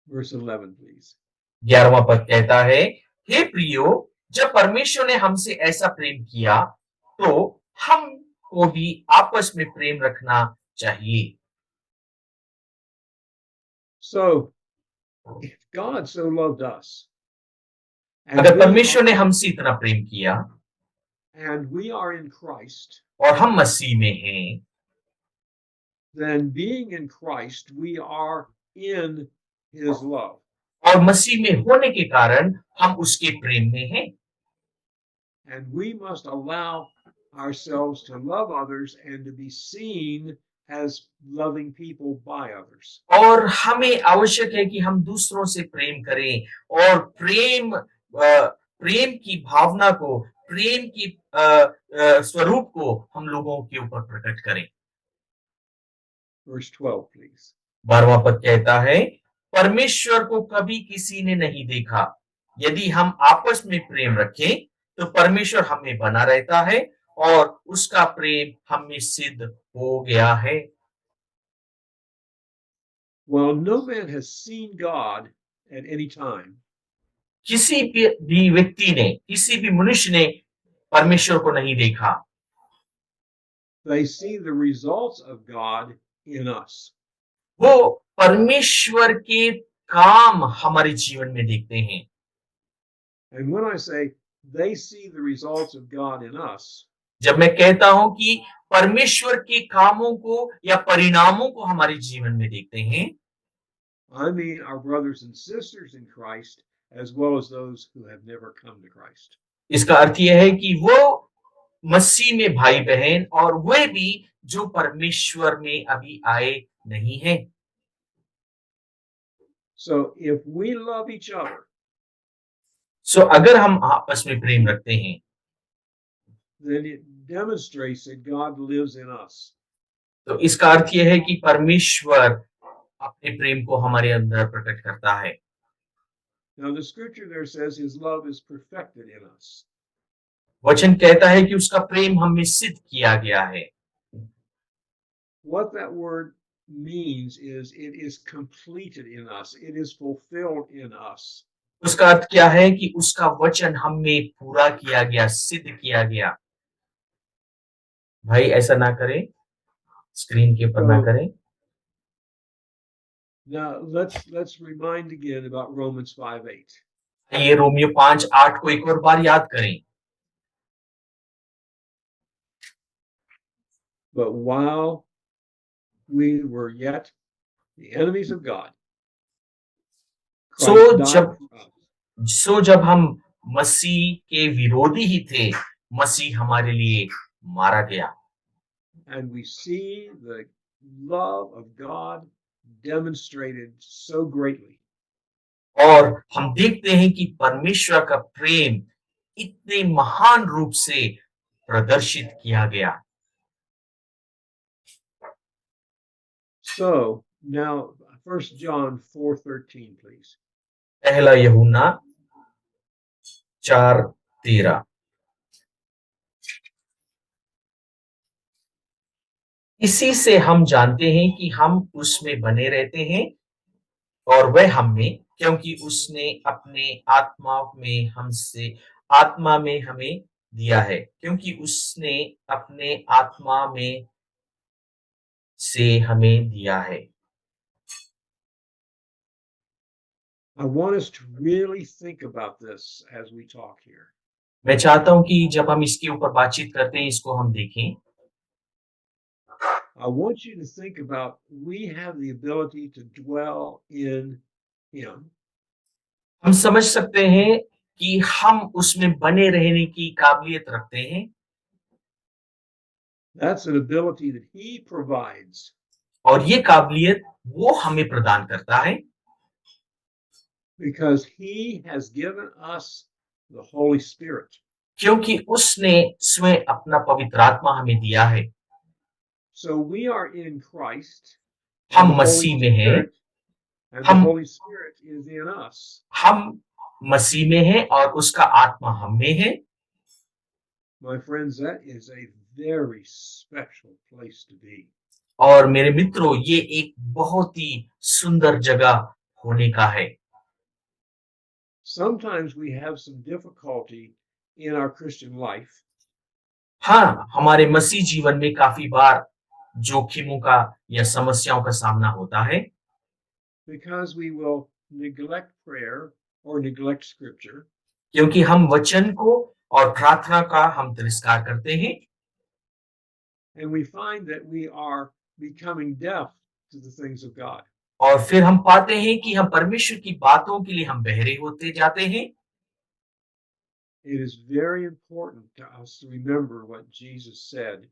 Speaker 2: Verse 11, please.
Speaker 1: 11वां पद कहता है, हे प्रियो, जब परमेश्वर ने हमसे ऐसा प्रेम किया तो हमको भी आपस में प्रेम रखना चाहिए।
Speaker 2: So, if God so loved us, and
Speaker 1: अगर
Speaker 2: we
Speaker 1: परमेश्वर ने
Speaker 2: are,
Speaker 1: हमसे इतना प्रेम किया
Speaker 2: and we are in Christ,
Speaker 1: और हम मसीह में हैं,
Speaker 2: then being in Christ, we are in His love.
Speaker 1: और मसीह में होने के कारण हम उसके प्रेम में हैं,
Speaker 2: And we must allow ourselves to love others and to be seen as loving people by others.
Speaker 1: और हमें आवश्यक है कि हम दूसरों से प्रेम करें और प्रेम की भावना को, प्रेम की स्वरूप को हम लोगों के ऊपर प्रकट करें।
Speaker 2: Verse 12, please.
Speaker 1: 12वां पद कहता है, परमेश्वर को कभी किसी ने नहीं देखा। यदि हम आपस में प्रेम रखें तो परमेश्वर हमें बना रहता है और उसका प्रेम हम में सिद्ध हो गया है।
Speaker 2: Well, no man has seen God at any time.
Speaker 1: किसी भी व्यक्ति ने, किसी भी मनुष्य ने परमेश्वर को नहीं देखा।
Speaker 2: They see the results of God in us.
Speaker 1: वो परमेश्वर के काम हमारे जीवन में देखते हैं।
Speaker 2: And when I say they see the results of God in us,
Speaker 1: जब मैं कहता हूं कि परमेश्वर के कामों को या परिणामों को हमारे जीवन में देखते हैं,
Speaker 2: I mean our brothers and sisters in Christ, as well as those who have never come to Christ.
Speaker 1: इसका अर्थ यह है कि वो मसीह में भाई बहन और वे भी जो परमेश्वर में अभी आए नहीं हैं।
Speaker 2: So if we love each other,
Speaker 1: सो अगर हम आपस में प्रेम रखते हैं
Speaker 2: then it demonstrates that God lives in us.
Speaker 1: तो इसका अर्थ यह है कि परमेश्वर अपने प्रेम को हमारे अंदर प्रकट करता है।
Speaker 2: Now, the scripture there says his love is perfected in us.
Speaker 1: वचन कहता है कि उसका प्रेम हम में सिद्ध किया गया है।
Speaker 2: What that word means is it is completed in us, it is fulfilled in us.
Speaker 1: उसका अर्थ क्या है कि उसका वचन हम में पूरा किया गया, सिद्ध किया गया। भाई ऐसा ना करें, स्क्रीन के ऊपर ना
Speaker 2: So
Speaker 1: करें।
Speaker 2: now let's remind again about Romans 5:8.
Speaker 1: ये रोमियो 5:8 को एक और बार याद करें।
Speaker 2: But while we were yet the enemies of God, Christ
Speaker 1: so
Speaker 2: died
Speaker 1: जब
Speaker 2: for us.
Speaker 1: जब हम मसीह के विरोधी ही थे, मसीह हमारे लिए मारा गया।
Speaker 2: And we see the love of God demonstrated so greatly.
Speaker 1: और हम देखते हैं कि परमेश्वर का प्रेम इतने महान रूप से प्रदर्शित किया गया।
Speaker 2: So now 1 John 4:13, please.
Speaker 1: पहला यूहन्ना 4:13। इसी से हम जानते हैं कि हम उसमें बने रहते हैं और वह हम में, क्योंकि उसने अपने आत्मा में हमें दिया है, क्योंकि उसने अपने आत्मा में से हमें दिया है।
Speaker 2: I want us to really think about this as we talk here.
Speaker 1: मैं चाहता हूं कि जब हम इसके ऊपर बातचीत करते हैं, इसको हम देखें।
Speaker 2: I want you to think about we have the ability to dwell in Him.
Speaker 1: हम समझ सकते हैं कि हम उसमें बने रहने की काबिलियत रखते हैं।
Speaker 2: That's an ability that He provides.
Speaker 1: और ये काबिलियत वो हमें प्रदान करता है,
Speaker 2: Because He has given us the Holy Spirit.
Speaker 1: क्योंकि उसने स्वयं अपना पवित्र आत्मा हमें दिया है।
Speaker 2: So we are in Christ, and
Speaker 1: हम
Speaker 2: the Holy
Speaker 1: मसीह में हैं,
Speaker 2: Spirit, and the
Speaker 1: हम
Speaker 2: Holy Spirit is in us.
Speaker 1: हम मसीह में हैं और उसका आत्मा हम में है।
Speaker 2: My friends, that is a very special place to be.
Speaker 1: और मेरे मित्रों, ये एक बहुत ही सुंदर जगह होने का है।
Speaker 2: Sometimes we have some difficulty in our Christian life
Speaker 1: हाँ, हमारे मसीह जीवन में काफी बार जोखिमों का या समस्याओं का सामना होता है,
Speaker 2: because we will neglect prayer or neglect scripture,
Speaker 1: क्योंकि हम वचन को और प्रार्थना का हम तिरस्कार करते हैं
Speaker 2: and we find that we are becoming deaf to the things of God.
Speaker 1: और फिर हम पाते हैं कि हम परमेश्वर की बातों के लिए हम बहरे होते जाते हैं।
Speaker 2: It is very important to us to remember what Jesus said.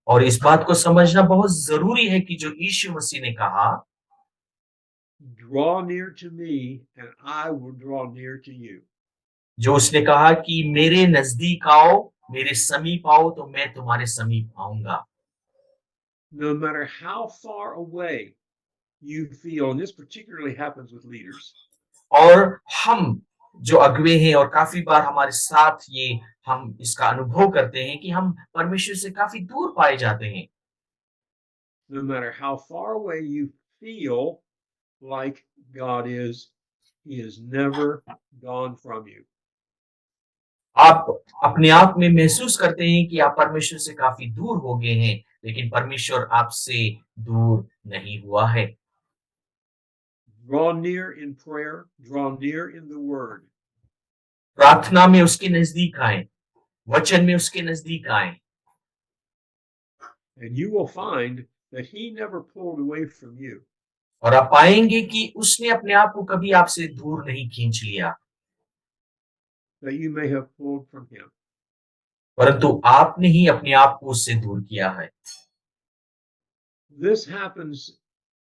Speaker 1: और इस बात को समझना बहुत जरूरी है कि जो यीशु मसीह ने कहा,
Speaker 2: Draw near to me and I will draw near to you.
Speaker 1: जो उसने कहा कि मेरे नजदीक आओ, मेरे समीप आओ तो मैं तुम्हारे समीप आऊंगा।
Speaker 2: No matter how far away you feel, and this particularly happens with leaders,
Speaker 1: और हम जो अगुवे हैं, और काफी बार हमारे साथ ये हम इसका अनुभव करते हैं कि हम परमेश्वर से काफी दूर पाए जाते हैं।
Speaker 2: no matter how far away you feel like God is, He is never gone from you.
Speaker 1: आप अपने आप में महसूस करते हैं कि आप परमेश्वर से काफी दूर हो गए हैं, लेकिन परमेश्वर आपसे दूर नहीं हुआ है।
Speaker 2: Draw near in prayer, draw near in the Word,
Speaker 1: प्रार्थना में उसके नजदीक आए, वचन में उसके नजदीक आए,
Speaker 2: and you will find that He never pulled away from you.
Speaker 1: और आप पाएंगे कि उसने अपने आप को कभी आपसे दूर नहीं खींच लिया,
Speaker 2: That you may have pulled from Him.
Speaker 1: परंतु आपने ही अपने आप को उससे दूर किया है।
Speaker 2: This happens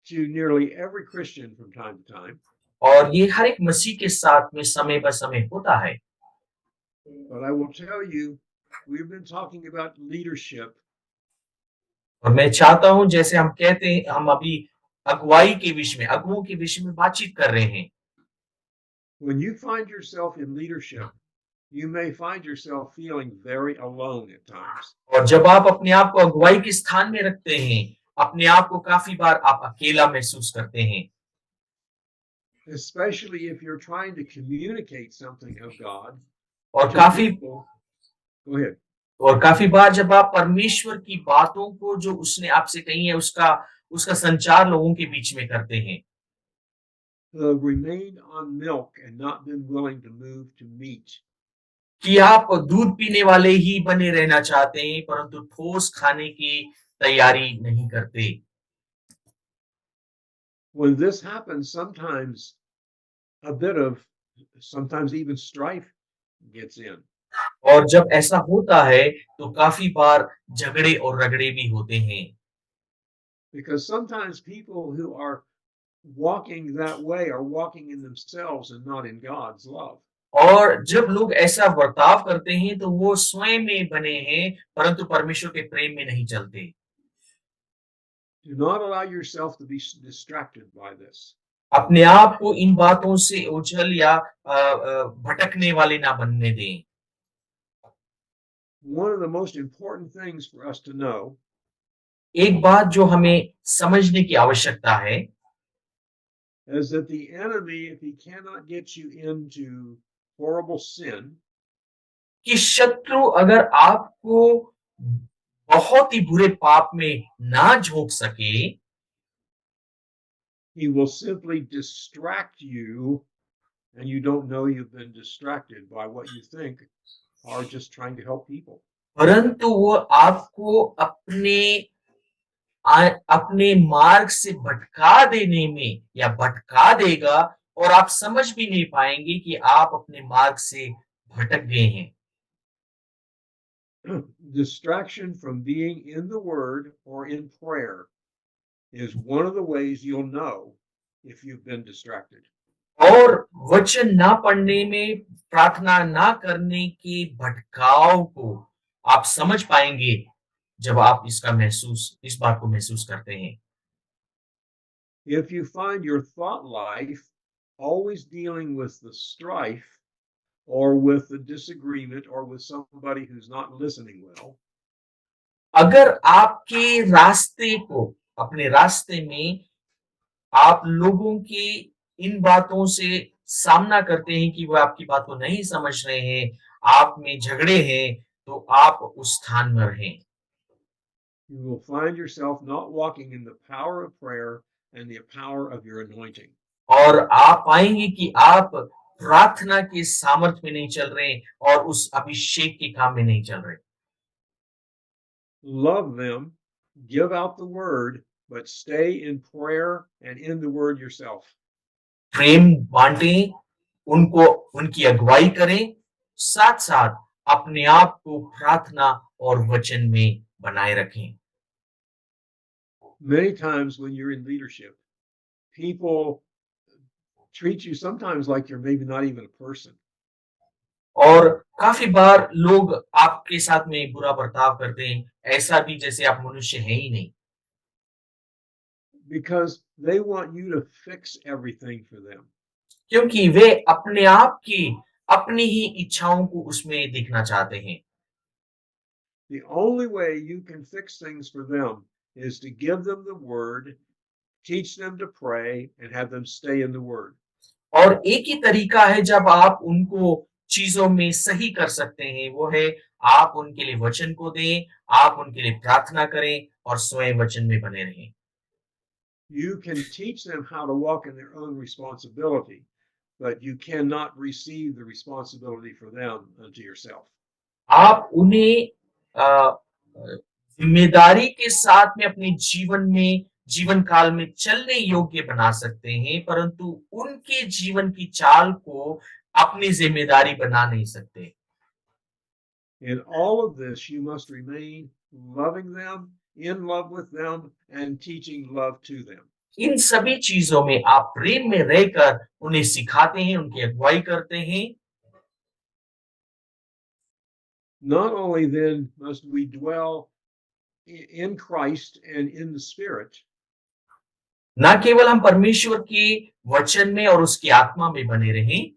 Speaker 2: to nearly every Christian from time to time.
Speaker 1: और ये हर एक मसीह के साथ में समय पर समय होता है।
Speaker 2: But I will tell you, we've been talking about leadership,
Speaker 1: और मैं चाहता हूं, जैसे हम कहते हैं, हम अभी अगुवाई के विषय में, अगुओं के विषय में बातचीत कर रहे हैं,
Speaker 2: When you find yourself in leadership, you may find yourself feeling very alone at times,
Speaker 1: और जब आप अपने आप को अगुवाई के स्थान में रखते हैं, अपने आप को काफी बार आप अकेला महसूस करते हैं।
Speaker 2: especially if you're trying to communicate something of God
Speaker 1: और
Speaker 2: to
Speaker 1: काफी
Speaker 2: people. Go ahead.
Speaker 1: और काफी बार जब आप परमेश्वर की बातों को जो उसने आपसे कही है उसका उसका संचार लोगों के बीच में करते हैं,
Speaker 2: Remained on milk and not been willing to move to meat.
Speaker 1: कि आप दूध पीने वाले ही बने रहना चाहते हैं परंतु ठोस खाने की तैयारी नहीं करते।
Speaker 2: When this happens, a bit of sometimes even strife gets in.
Speaker 1: और जब ऐसा होता है तो काफी बार झगड़े और रगड़े भी होते हैं।
Speaker 2: Because sometimes people who are walking that way are walking in themselves and not in God's love.
Speaker 1: और जब लोग ऐसा बर्ताव करते हैं तो वो स्वयं में बने हैं परंतु परमेश्वर के प्रेम में नहीं चलते।
Speaker 2: Do not allow yourself to be distracted by this.
Speaker 1: अपने आप को इन बातों से उछल या भटकने वाले ना बनने दें।
Speaker 2: One of the most important things for us to know
Speaker 1: एक बात जो हमें समझने की आवश्यकता है
Speaker 2: is that the enemy, if he cannot get you into horrible sin,
Speaker 1: कि शत्रु अगर आपको बहुत ही बुरे पाप में ना झोंक सके,
Speaker 2: he will simply distract you, and you don't know you've been distracted by what you think are just trying to help people.
Speaker 1: परंतु वो आपको अपने मार्ग से भटका देने में या भटका देगा और आप समझ भी नहीं पाएंगे कि आप अपने मार्ग से भटक गए हैं।
Speaker 2: Distraction from being in the Word or in prayer is one of the ways you'll know if you've been distracted.
Speaker 1: और वचन ना पढ़ने में, प्रार्थना ना करने के भटकाव को आप समझ पाएंगे जब आप इस बात को महसूस करते हैं।
Speaker 2: If you find your thought life always dealing with the strife or with the disagreement or with somebody who's not listening well,
Speaker 1: अगर अपने रास्ते में आप लोगों की इन बातों से सामना करते हैं कि वो आपकी बात को नहीं समझ रहे हैं, आप में झगड़े हैं, तो आप उस स्थान में रहें।
Speaker 2: you will find yourself not walking in the power of prayer and the power of your anointing.
Speaker 1: और आप पाएंगे कि आप प्रार्थना के सामर्थ्य में नहीं चल रहे और उस अभिषेक के काम में नहीं चल रहे।
Speaker 2: Love them, give out the word, but stay in prayer and in the word yourself.
Speaker 1: प्रेम बांटें, उनको उनकी अगुवाई करें, साथ साथ अपने आप को प्रार्थना और वचन में बनाए रखें।
Speaker 2: Many times when you're in leadership, people treat you sometimes like you're maybe not even a person.
Speaker 1: और काफी बार लोग आपके साथ में बुरा बर्ताव करते हैं, ऐसा भी जैसे आप मनुष्य हैं ही नहीं।
Speaker 2: Because they want you to fix everything for them.
Speaker 1: क्योंकि वे अपने आप की अपनी ही इच्छाओं को उसमें देखना चाहते हैं।
Speaker 2: The only way you can fix things for them is to give them the word, teach them to pray, and have them stay in the word.
Speaker 1: और एक ही तरीका है जब आप उनको चीजों में सही कर सकते हैं, वो है आप उनके लिए वचन को दें, आप उनके लिए प्रार्थना करें और स्वयं वचन में बने रहें।
Speaker 2: You can teach them how to walk in their own responsibility, but you cannot receive the responsibility for them unto yourself.
Speaker 1: आप उन्हें जिम्मेदारी के साथ में अपने जीवन काल में चलने योग्य बना सकते हैं परंतु उनके जीवन की चाल को अपनी जिम्मेदारी बना नहीं सकते।
Speaker 2: In all of this, you must remain loving them, in love with them, and teaching love to them.
Speaker 1: इन सभी चीजों में आप प्रेम में रहकर उन्हें सिखाते हैं, उनकी अगुवाई करते हैं।
Speaker 2: Not only then must we dwell in Christ and in the Spirit,
Speaker 1: न केवल हम परमेश्वर के वचन में और उसकी आत्मा में बने रहें,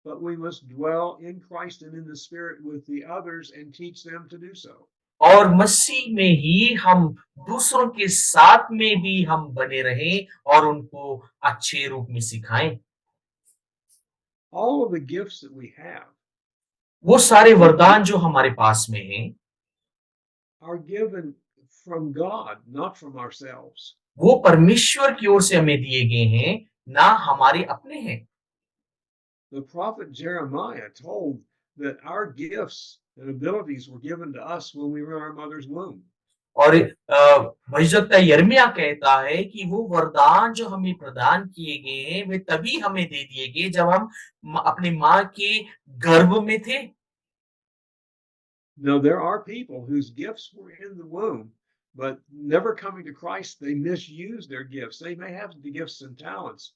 Speaker 2: but we must dwell in Christ and in the Spirit with the others and teach them to do so.
Speaker 1: और मसीह में ही हम दूसरों के साथ में भी हम बने रहें और उनको अच्छे रूप में सिखाएं।
Speaker 2: All of the gifts that we have
Speaker 1: वो सारे वरदान जो हमारे पास में हैं,
Speaker 2: are given from God, not from ourselves.
Speaker 1: वो परमेश्वर की ओर से हमें दिए गए हैं, ना हमारे अपने हैं।
Speaker 2: The prophet Jeremiah told that our gifts and abilities were given to us when we were in our mother's womb.
Speaker 1: और भविष्यवक्ता यिर्मयाह कहता है कि वो वरदान जो हमें प्रदान किए गए हैं, वे तभी हमें दे दिए गए जब हम अपनी माँ के गर्भ में थे।
Speaker 2: Now, there are people whose gifts were in the womb, but never coming to Christ, they misuse their gifts. They may have the gifts and talents,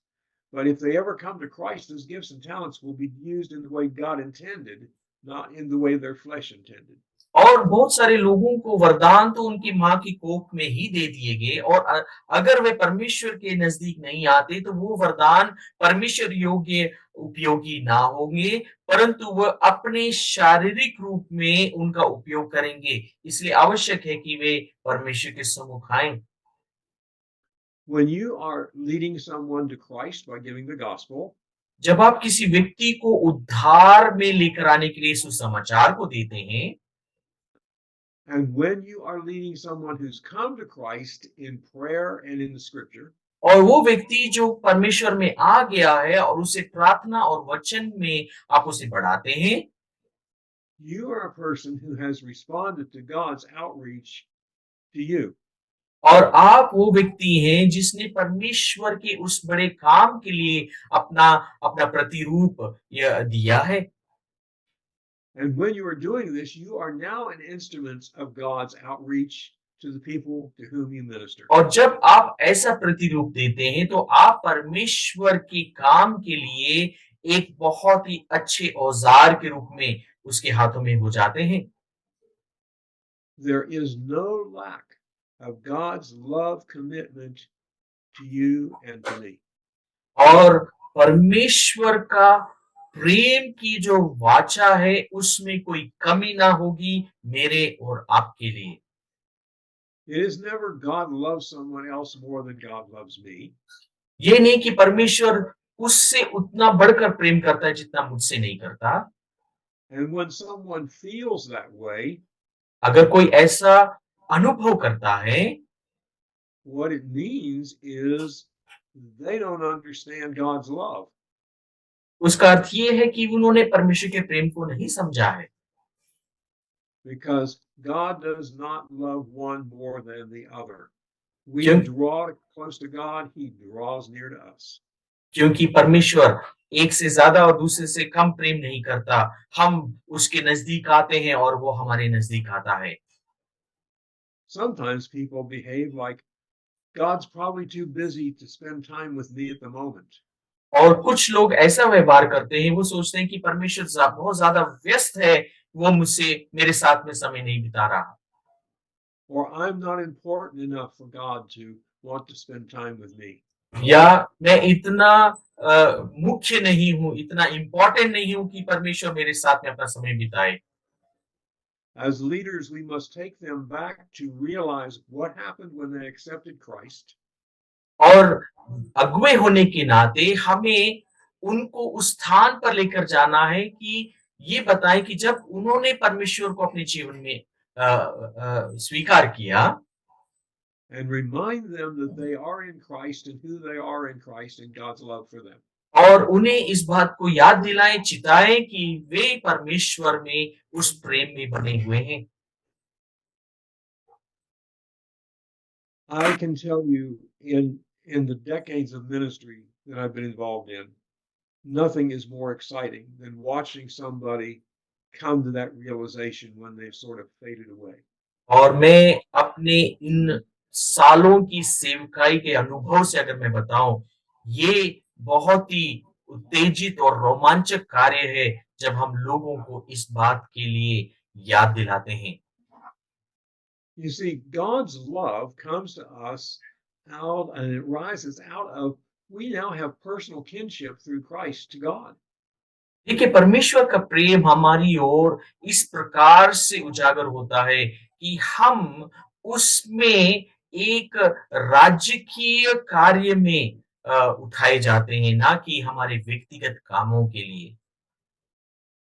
Speaker 2: but if they ever come to Christ, those gifts and talents will be used in the way God intended, not in the way their flesh intended.
Speaker 1: और बहुत सारे लोगों को वरदान तो उनकी माँ की कोख में ही दे दिए गए और अगर वे परमेश्वर के नजदीक नहीं आते तो वो वरदान परमेश्वर योग्य उपयोगी ना होंगे, परंतु वह अपने शारीरिक रूप में उनका उपयोग करेंगे। इसलिए आवश्यक है कि वे परमेश्वर के सम्मुख आएं।
Speaker 2: When you are leading someone to Christ by giving the gospel,
Speaker 1: जब आप किसी व्यक्ति को उद्धार में लेकर आने के लिए सुसमाचार को देते हैं,
Speaker 2: and when you are leading someone who's come to Christ in prayer and in the scripture,
Speaker 1: और वो व्यक्ति जो परमेश्वर में आ गया है और उसे प्रार्थना और वचन में आप उसे बढ़ाते हैं,
Speaker 2: you are a person who has responded to God's outreach to you.
Speaker 1: और आप वो व्यक्ति हैं जिसने परमेश्वर के उस बड़े काम के लिए अपना अपना प्रतिरूप दिया है।
Speaker 2: And when you are doing this, you are now an instrument of God's outreach to the people to whom you minister.
Speaker 1: और जब आप ऐसा प्रतिरूप देते हैं तो आप परमेश्वर के काम के लिए एक बहुत ही अच्छे औजार के रूप में उसके हाथों में हो जाते हैं।
Speaker 2: There is no lack of God's love commitment to you and to me.
Speaker 1: और परमेश्वर का प्रेम की जो वाचा है उसमें कोई कमी ना होगी मेरे और आपके लिए।
Speaker 2: It is never God loves someone else more than God loves me.
Speaker 1: ये नहीं कि परमेश्वर उससे उतना बढ़कर प्रेम करता है जितना मुझसे नहीं करता।
Speaker 2: And when someone feels that way,
Speaker 1: अगर कोई ऐसा अनुभव करता है,
Speaker 2: what it means is they don't understand God's love.
Speaker 1: उसका अर्थ ये है कि उन्होंने परमेश्वर के प्रेम को नहीं समझा है।
Speaker 2: Because God does not love one more than the other. We
Speaker 1: क्यों?
Speaker 2: draw close to God, He draws near to us.
Speaker 1: क्योंकि परमेश्वर एक से ज्यादा और दूसरे से कम प्रेम नहीं करता। हम उसके नजदीक आते हैं और वो हमारे नजदीक आता है।
Speaker 2: Sometimes people behave like God's probably too busy to spend time with me at the moment.
Speaker 1: और कुछ लोग ऐसा व्यवहार करते हैं, वो सोचते हैं कि परमेश्वर बहुत ज्यादा व्यस्त है, वो मुझसे मेरे साथ में समय नहीं बिता रहा।
Speaker 2: Or I'm not important enough for God to want to spend time with me.
Speaker 1: या मैं इतना मुख्य नहीं हूँ, इतना इम्पोर्टेंट नहीं हूँ कि परमेश्वर मेरे साथ में अपना समय बिताए।
Speaker 2: As leaders, we must take them back to realize what happened when they accepted Christ.
Speaker 1: और अगुवे होने के नाते हमें उनको उस स्थान पर लेकर जाना है कि ये बताएं कि जब उन्होंने परमेश्वर को अपने जीवन में स्वीकार किया,
Speaker 2: And remind them that they are in Christ and who they are in Christ and God's love for them.
Speaker 1: और उन्हें इस बात को याद दिलाएं, चिताएं कि वे परमेश्वर में उस प्रेम में बने हुए हैं।
Speaker 2: I can tell you in the decades of ministry that I've been involved in, nothing is more exciting than watching somebody come to that realization when they've sort of faded away.
Speaker 1: और मैं अपने इन सालों की सेवकाई के अनुभव से अगर मैं बताऊं, ये बहुत ही उत्तेजित और रोमांचक कार्य है जब हम लोगों को इस बात के लिए याद दिलाते हैं।
Speaker 2: You see, God's love comes to us out and it rises out of we now have personal kinship through Christ to God.
Speaker 1: देखिए, परमेश्वर का प्रेम हमारी ओर इस प्रकार से उजागर होता है कि हम उसमें एक राजकीय कार्य में उठाए जाते हैं, ना कि हमारे व्यक्तिगत कामों के लिए।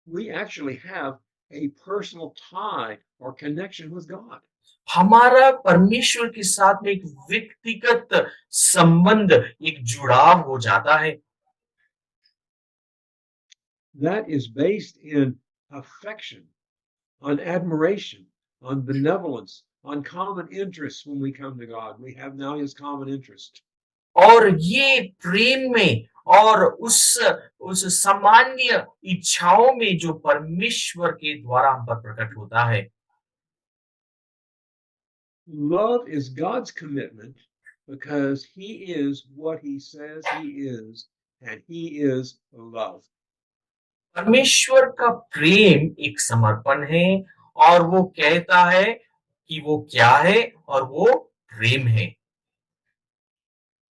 Speaker 2: We actually have a personal tie or connection with God.
Speaker 1: हमारा परमेश्वर के साथ में एक व्यक्तिगत संबंध, एक जुड़ाव हो जाता है।
Speaker 2: That is based in affection, on admiration, on benevolence, on common interests when we come to God. We have now his common interest.
Speaker 1: और ये प्रेम में और उस सामान्य इच्छाओं में जो परमेश्वर के द्वारा हम पर प्रकट होता है।
Speaker 2: Love is God's commitment because he is what he says he is, and he is love.
Speaker 1: परमेश्वर का प्रेम एक समर्पण है और वो कहता है कि वो क्या है और वो प्रेम है।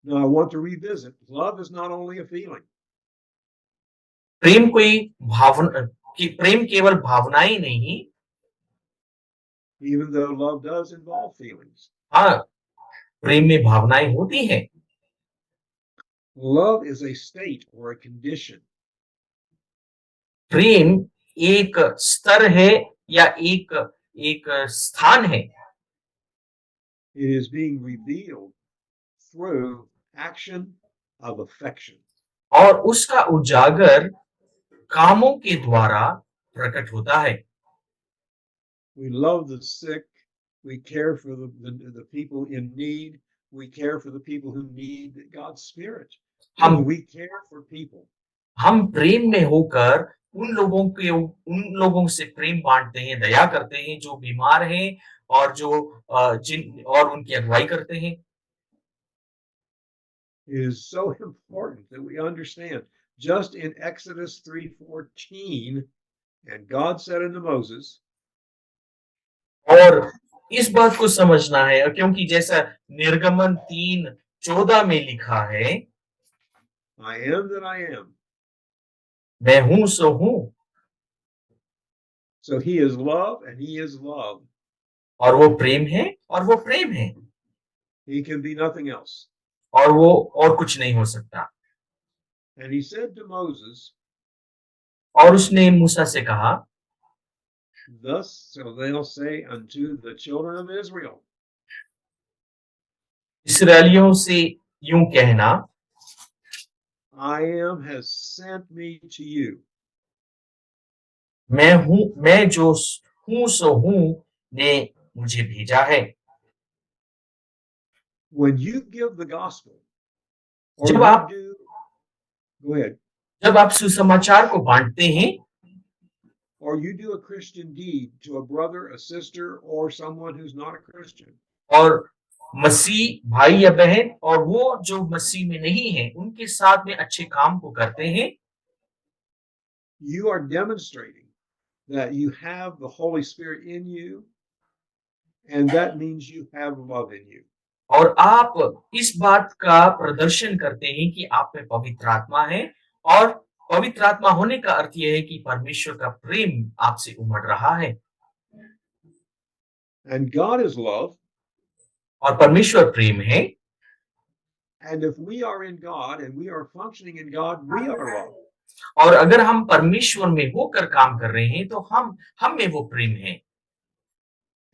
Speaker 2: Now, I want to revisit love is not only a feeling,
Speaker 1: प्रेम कोई भावना कि प्रेम केवल भावनाएं नहीं।
Speaker 2: even though love does involve feelings.
Speaker 1: हाँ, प्रेम में भावनाएं होती हैं।
Speaker 2: Love is a state or a condition.
Speaker 1: प्रेम एक स्तर है या एक एक स्थान है।
Speaker 2: It is being revealed through action of affection.
Speaker 1: और उसका उजागर कामों के द्वारा प्रकट होता है।
Speaker 2: We love the sick. We care for the people in need. We care for the people who need God's Spirit.
Speaker 1: हम
Speaker 2: We care for people.
Speaker 1: हम प्रेम में होकर उन लोगों से प्रेम बांटते हैं, दया करते हैं जो बीमार हैं और जो जिन और उनकी अगुवाई करते हैं।
Speaker 2: It is so important that we understand. Just in Exodus 3:14, and God said unto Moses,
Speaker 1: और इस बात को समझना है क्योंकि जैसा निर्गमन 3:14 में लिखा है,
Speaker 2: I am that I am.
Speaker 1: मैं हूं सो हूं।
Speaker 2: So he is love and he is love.
Speaker 1: और वो प्रेम है और वो प्रेम है
Speaker 2: He can be nothing else.
Speaker 1: और वो और कुछ नहीं हो सकता।
Speaker 2: And he said to Moses,
Speaker 1: और उसने मूसा से कहा,
Speaker 2: thus shall thou say unto the children of Israel,
Speaker 1: इसराइलियों से यूं कहना,
Speaker 2: I am has sent me to you.
Speaker 1: मैं जो हूं सो हूं ने मुझे भेजा है।
Speaker 2: When you give the gospel, or
Speaker 1: जब
Speaker 2: you
Speaker 1: आप
Speaker 2: do, go ahead,
Speaker 1: जब आप सुसमाचार को बांटते हैं
Speaker 2: or you do a Christian deed to a brother, a sister, or someone who's not a Christian,
Speaker 1: और मसीह भाई या बहन और वो जो मसीह में नहीं है उनके साथ में अच्छे काम को करते हैं,
Speaker 2: you are demonstrating that you have the Holy Spirit in you, and that means you have love in you.
Speaker 1: और आप इस बात का प्रदर्शन करते हैं कि आप में पवित्र आत्मा है और पवित्र आत्मा होने का अर्थ यह है कि परमेश्वर का प्रेम आपसे उमड़ रहा है।
Speaker 2: And God is love.
Speaker 1: और परमेश्वर प्रेम है
Speaker 2: And if we are in God and we are functioning in God, we are love.
Speaker 1: और अगर हम परमेश्वर में होकर काम कर रहे हैं तो हम में वो प्रेम है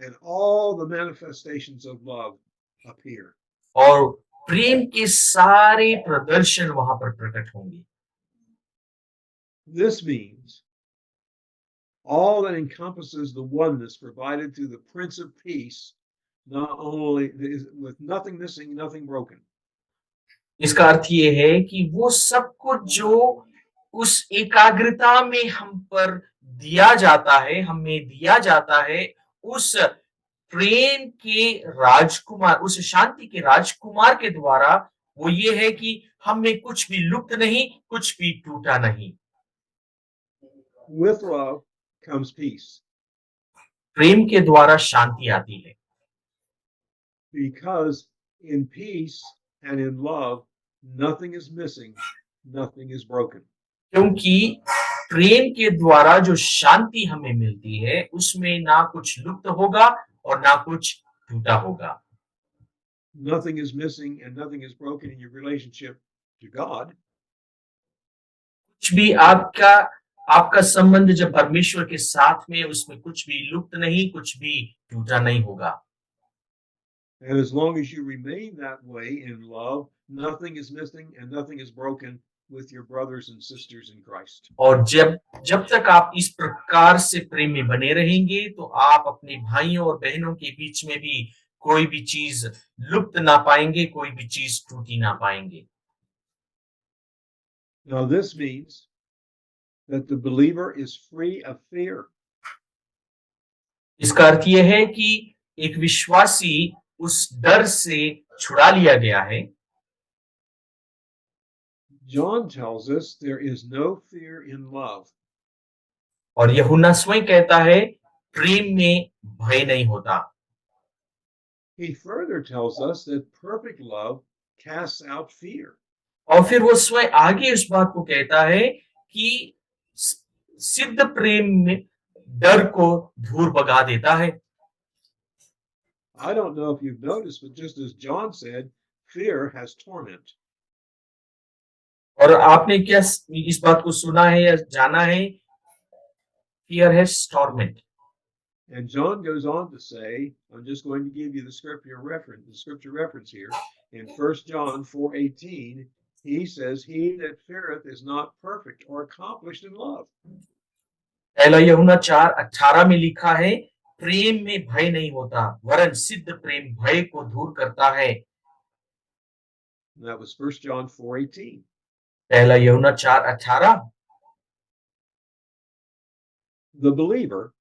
Speaker 2: And all the manifestations of love appear.
Speaker 1: और प्रेम के सारे प्रदर्शन वहां पर प्रकट होंगे।
Speaker 2: This means all that encompasses the oneness provided through the Prince of Peace, not only is with nothing missing, nothing broken.
Speaker 1: इसका अर्थ ये है कि वो सब कुछ जो उस एकाग्रता में हम पर दिया जाता है, हमें दिया जाता है, उस प्रेम के राजकुमार, उस शांति के राजकुमार के द्वारा वो ये है कि हम में कुछ भी लुप्त नहीं, कुछ भी टूटा नहीं।
Speaker 2: With love comes peace,
Speaker 1: प्रेम के द्वारा शांति आती है
Speaker 2: because in peace and in love, nothing is missing, nothing is broken.
Speaker 1: क्योंकि प्रेम के द्वारा जो शांति हमें मिलती है उसमें ना कुछ लुप्त होगा और ना कुछ टूटा होगा।
Speaker 2: Nothing is missing and nothing is broken in your relationship to God.
Speaker 1: कुछ भी आपका आपका संबंध जब परमेश्वर के साथ में उसमें कुछ भी लुप्त नहीं, कुछ भी टूटा नहीं होगा।
Speaker 2: And as long as you remain that way in love, nothing is missing and nothing is broken with your brothers and sisters in Christ.
Speaker 1: और जब जब तक आप इस प्रकार से प्रेम में बने रहेंगे तो आप अपने भाइयों और बहनों के बीच में भी कोई भी चीज लुप्त ना पाएंगे, कोई भी चीज टूटी ना पाएंगे।
Speaker 2: Now, this means that the believer is free of fear.
Speaker 1: इसका अर्थ यह है कि एक विश्वासी उस डर से छुड़ा लिया गया है।
Speaker 2: John tells us there is no fear in love.
Speaker 1: और यूहन्ना स्वयं कहता है प्रेम में भय नहीं होता।
Speaker 2: He further tells us that perfect love casts out fear.
Speaker 1: और फिर वो स्वयं आगे उस बात को कहता है कि सिद्ध प्रेम में डर को दूर भगा देता है।
Speaker 2: I don't know if you've noticed, but just as John said, fear has torment.
Speaker 1: और आपने क्या इस बात को सुना है या जाना है? Fear has torment.
Speaker 2: And John goes on to say, I'm just going to give you the scripture reference here. In 1 John 4:18, he says, he that feareth is not perfect or accomplished in love.
Speaker 1: पहला यूहन्ना 4:18 में लिखा है, प्रेम में भय नहीं होता, वरन सिद्ध प्रेम भय को दूर करता है।
Speaker 2: And that was 1 John 4:18.
Speaker 1: पहला यूहन्ना 4:18।
Speaker 2: The believer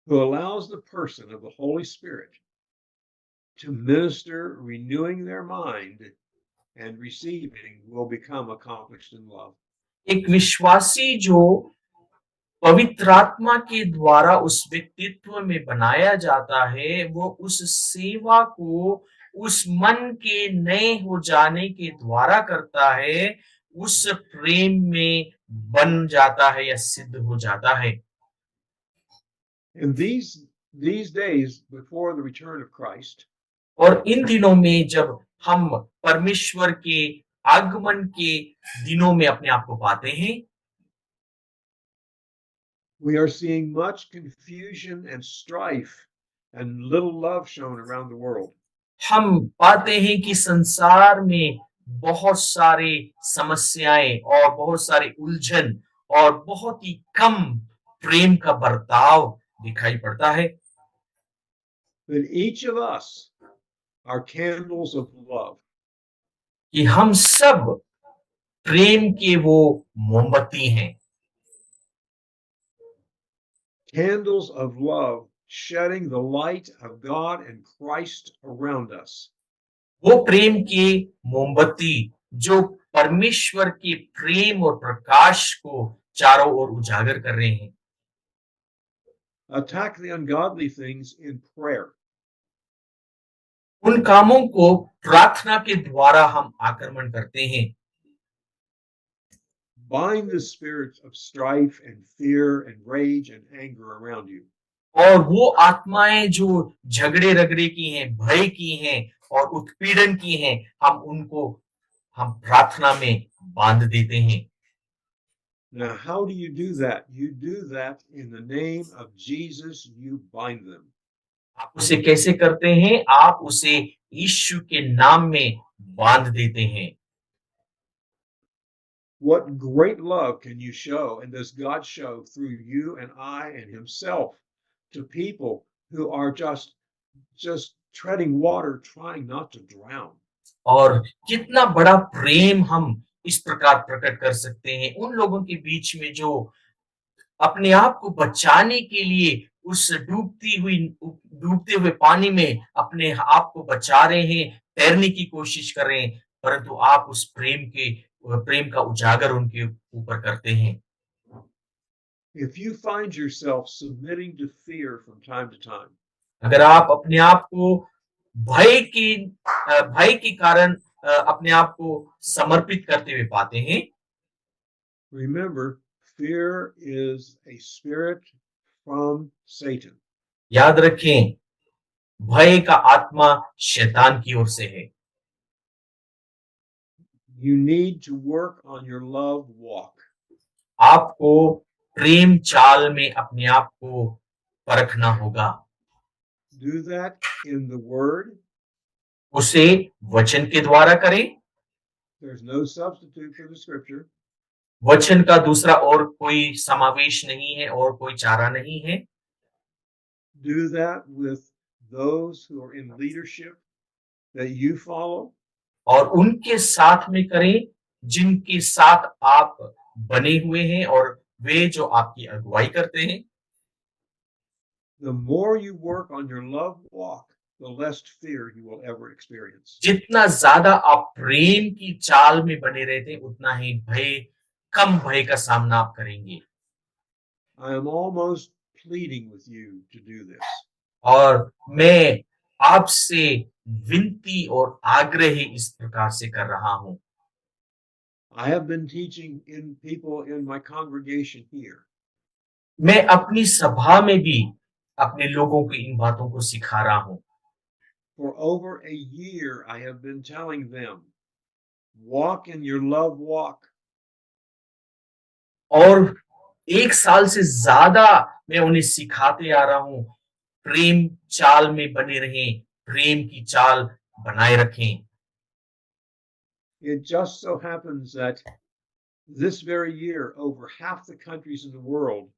Speaker 2: who allows the person of the Holy Spirit to minister, renewing their mind and receiving, will become accomplished in love.
Speaker 1: एक विश्वासी जो पवित्र आत्मा के द्वारा उस व्यक्तित्व में बनाया जाता है, वो उस सेवा को उस मन के नए हो जाने के द्वारा करता है, उस प्रेम में बन जाता है या सिद्ध हो जाता है।
Speaker 2: In these days before the return of Christ,
Speaker 1: और इन दिनों में जब हम परमेश्वर के आगमन के दिनों में अपने आप को पाते हैं,
Speaker 2: we are seeing much confusion and strife and little love shown around the world.
Speaker 1: हम पाते हैं कि संसार में बहुत सारे समस्याएं और बहुत सारे उलझन और बहुत ही कम प्रेम का बर्ताव दिखाई पड़ता है।
Speaker 2: But each of us are candles of love.
Speaker 1: कि हम सब प्रेम के वो मोमबत्ती हैं।
Speaker 2: Candles of love shedding the light of God and Christ around us.
Speaker 1: वो प्रेम के मोमबत्ती जो परमेश्वर के प्रेम और प्रकाश को चारों ओर उजागर कर रहे हैं।
Speaker 2: Attack the ungodly things in prayer.
Speaker 1: उन कामों को प्रार्थना के द्वारा हम आक्रमण करते हैं।
Speaker 2: Bind the spirits of strife and fear and rage and anger around you.
Speaker 1: और वो आत्माएं जो झगड़े रगड़े की हैं, भय की हैं और उत्पीड़न की हैं, हम प्रार्थना में बांध देते हैं।
Speaker 2: Now, how do you do that? You do that in the name of Jesus, you bind them.
Speaker 1: आप उसे कैसे करते हैं? आप उसे यीशु के नाम में बांध देते हैं।
Speaker 2: What great love can you show, and does God show through you and I and himself to people who are just treading water, trying not to drown?
Speaker 1: और कितना बड़ा प्रेम हम इस प्रकार प्रकट कर सकते हैं उन लोगों के बीच में जो अपने आप को बचाने के लिए उस डूबते हुए पानी में अपने आप को बचा रहे हैं, तैरने की कोशिश कर रहे हैं, परंतु आप उस प्रेम का उजागर उनके ऊपर करते हैं।
Speaker 2: If you find yourself submitting to fear from time to time,
Speaker 1: अगर आप अपने आप को भय के कारण अपने आप को समर्पित करते हुए पाते हैं,
Speaker 2: Remember, fear is a spirit from Satan.
Speaker 1: याद रखें, भय का आत्मा शैतान की ओर से है।
Speaker 2: You need to work on your love walk.
Speaker 1: आपको प्रेम चाल में अपने आप को परखना होगा।
Speaker 2: Do that in the word.
Speaker 1: उसे वचन के द्वारा करें।
Speaker 2: There's no substitute for the scripture.
Speaker 1: वचन का दूसरा और कोई समावेश नहीं है और कोई चारा नहीं है।
Speaker 2: Do that with those who are in leadership that you follow.
Speaker 1: और उनके साथ में करें जिनके साथ आप बने हुए हैं और वे जो आपकी अगुवाई करते हैं।
Speaker 2: The more you work on your love walk, the less fear you will ever experience.
Speaker 1: जितना ज्यादा आप प्रेम की चाल में बने रहते हैं उतना ही कम भय का सामना आप करेंगे।
Speaker 2: I am almost pleading with you to do this.
Speaker 1: और मैं आपसे विनती और आग्रह इस प्रकार से कर रहा हूं।
Speaker 2: I have been teaching in people in my congregation here.
Speaker 1: मैं अपनी सभा में भी अपने लोगों को इन बातों को सिखा रहा हूं।
Speaker 2: For over a year, I have been telling them, walk in your love walk.
Speaker 1: और 1 साल से ज्यादा मैं उन्हें सिखाते आ रहा हूं, प्रेम चाल में बने रहें, प्रेम की चाल बनाए रखें।
Speaker 2: It just so happens that this very year, over half the countries in the world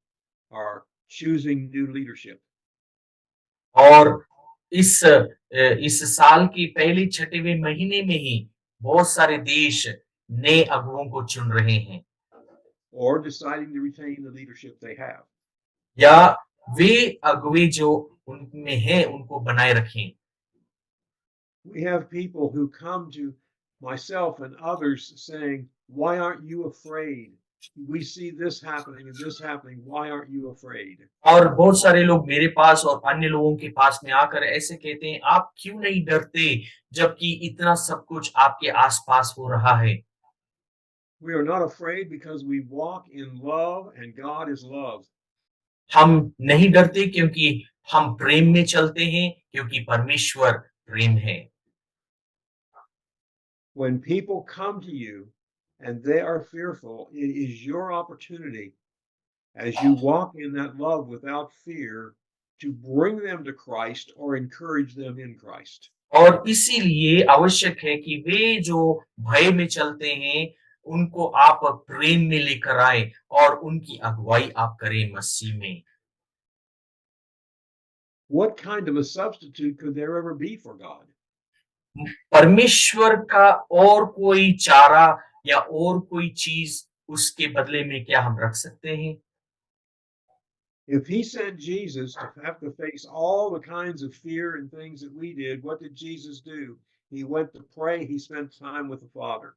Speaker 2: are choosing new leadership.
Speaker 1: और इस साल के पहले छठवें महीने में ही बहुत सारे देश नए अगुओं को चुन रहे हैं
Speaker 2: Or deciding to retain the leadership they have.
Speaker 1: या वे अगुए जो उनमें हैं उनको बनाए रखें।
Speaker 2: We have people who come to myself and others saying, why aren't you afraid? We see this happening and this happening. Why aren't you afraid?
Speaker 1: और बहुत सारे लोग मेरे पास और अन्य लोगों के पास में आकर ऐसे कहते हैं, आप क्यों नहीं डरते जबकि इतना सब कुछ आपके आसपास हो रहा है।
Speaker 2: We are not afraid because we walk in love and God is love.
Speaker 1: हम नहीं डरते क्योंकि हम प्रेम में चलते हैं, क्योंकि परमेश्वर प्रेम है।
Speaker 2: When people come to you and they are fearful, it is your opportunity as you walk in that love without fear to bring them to Christ or encourage them in Christ.
Speaker 1: और इसीलिए आवश्यक है कि वे जो भय में चलते हैं उनको आप प्रेम में लेकर आए और उनकी अगुवाई आप करें मसीह में।
Speaker 2: What kind of a substitute could there ever be for God?
Speaker 1: परमेश्वर का और कोई चारा या और कोई चीज उसके बदले में क्या हम रख सकते हैं?
Speaker 2: If he sent Jesus to have to face all the kinds of fear and things that we did, what did Jesus do? He went to pray, he spent time with the Father.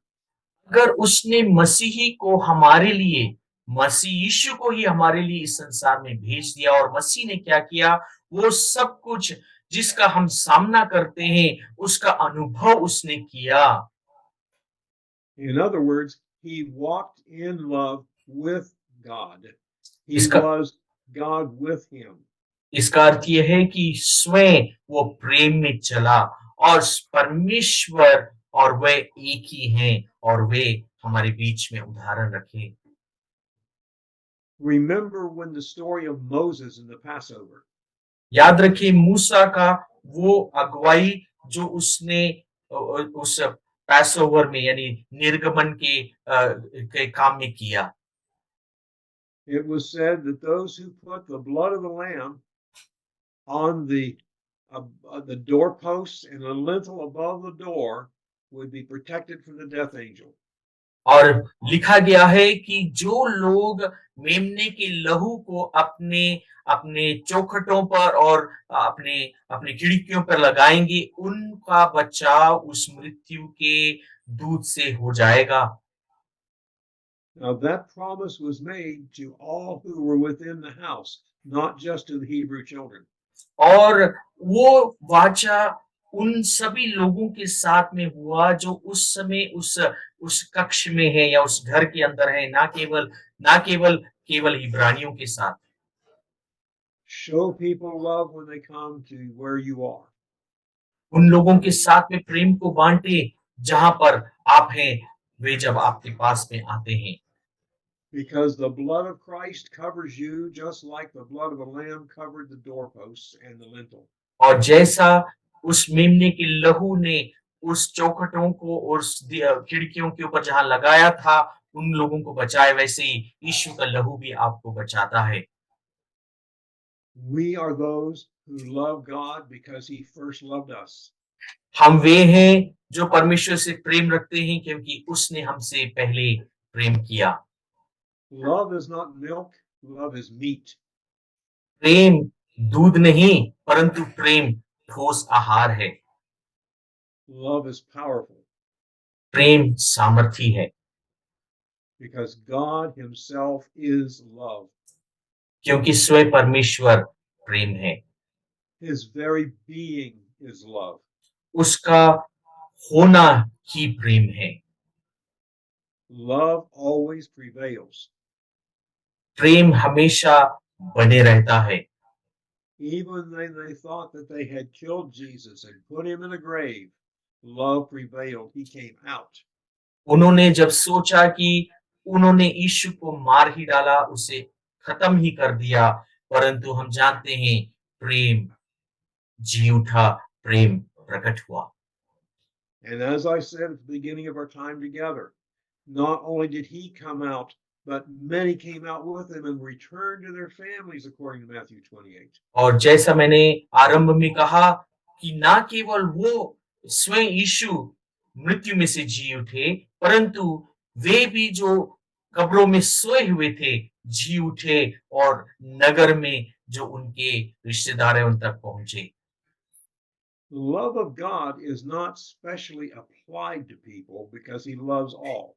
Speaker 1: अगर उसने मसीही को हमारे लिए, मसीह यीशु को ही हमारे लिए इस संसार में भेज दिया और मसीह ने क्या किया, वो सब कुछ जिसका हम सामना करते हैं उसका अनुभव उसने किया।
Speaker 2: In other words, he walked in love with God. He
Speaker 1: इसका
Speaker 2: was God with him.
Speaker 1: इसका अर्थ यह है कि स्वयं वो प्रेम में चला और परमेश्वर और वह एक ही हैं और वे हमारे बीच में उदाहरण रखे।
Speaker 2: Remember when the story of Moses in the Passover.
Speaker 1: याद रखिए मूसा का वो अगुवाई जो उसने उस पैसोवर में यानी निर्गमन के काम में किया।
Speaker 2: It was said that those who put the blood of the lamb on the doorposts and the lintel above the door would be protected from the death angel.
Speaker 1: और लिखा गया है कि जो लोग मेमने के लहू को अपने अपने चौखटों पर और अपने अपने खिड़कियों पर लगाएंगे उनका बचाव उस मृत्यु के दूत से हो जाएगा।
Speaker 2: Now that promise was made to all who were within the house, not just to the Hebrew children.
Speaker 1: और वो वाचा उन सभी लोगों के साथ में हुआ जो उस समय उस कक्ष में है या उस घर के अंदर है, ना केवल इब्रानियों के साथ।
Speaker 2: Show people love when they come to where you are.
Speaker 1: उन लोगों के साथ में प्रेम को बांटे जहां पर आप हैं, वे जब आपके पास में आते हैं।
Speaker 2: Because the blood of Christ covers you just like the blood of a lamb covered the doorposts and the lintel.
Speaker 1: और जैसा उस मेमने के लहू ने उस चौखटों को और खिड़कियों के ऊपर जहां लगाया था उन लोगों को बचाए, वैसे ही यीशु का लहू भी आपको बचाता है।
Speaker 2: We are those who love God because he first loved us.
Speaker 1: हम वे हैं जो परमेश्वर से प्रेम रखते हैं क्योंकि उसने हमसे पहले प्रेम किया।
Speaker 2: Love is not milk, love is meat.
Speaker 1: प्रेम दूध नहीं परंतु प्रेम ठोस आहार है।
Speaker 2: Love is powerful
Speaker 1: प्रेम सामर्थी है
Speaker 2: because God himself is love.
Speaker 1: क्योंकि स्वयं परमेश्वर प्रेम है।
Speaker 2: His very being is love.
Speaker 1: उसका होना ही प्रेम है।
Speaker 2: Love always prevails.
Speaker 1: प्रेम हमेशा बने रहता है।
Speaker 2: Even when they thought that they had killed Jesus and put him in a grave, love prevailed. He came out.
Speaker 1: उन्होंने जब सोचा कि उन्होंने यीशु को मार ही डाला, उसे खत्म ही कर दिया, परंतु हम जानते हैं प्रेम जी उठा, प्रेम प्रकट हुआ।
Speaker 2: And as I said at the beginning of our time together, not only did he come out, but many came out with him and returned to their families, according to Matthew 28.
Speaker 1: और जैसा मैंने आरंभ में कहा कि ना केवल वो स्वयं यीशु मृत्यु में से जी उठे, परंतु वे भी जो कब्रों में सोए हुए थे जी उठे और नगर में जो उनके रिश्तेदार हैं उन तक पहुंचे।
Speaker 2: The love of God is not specially applied to people because he loves all.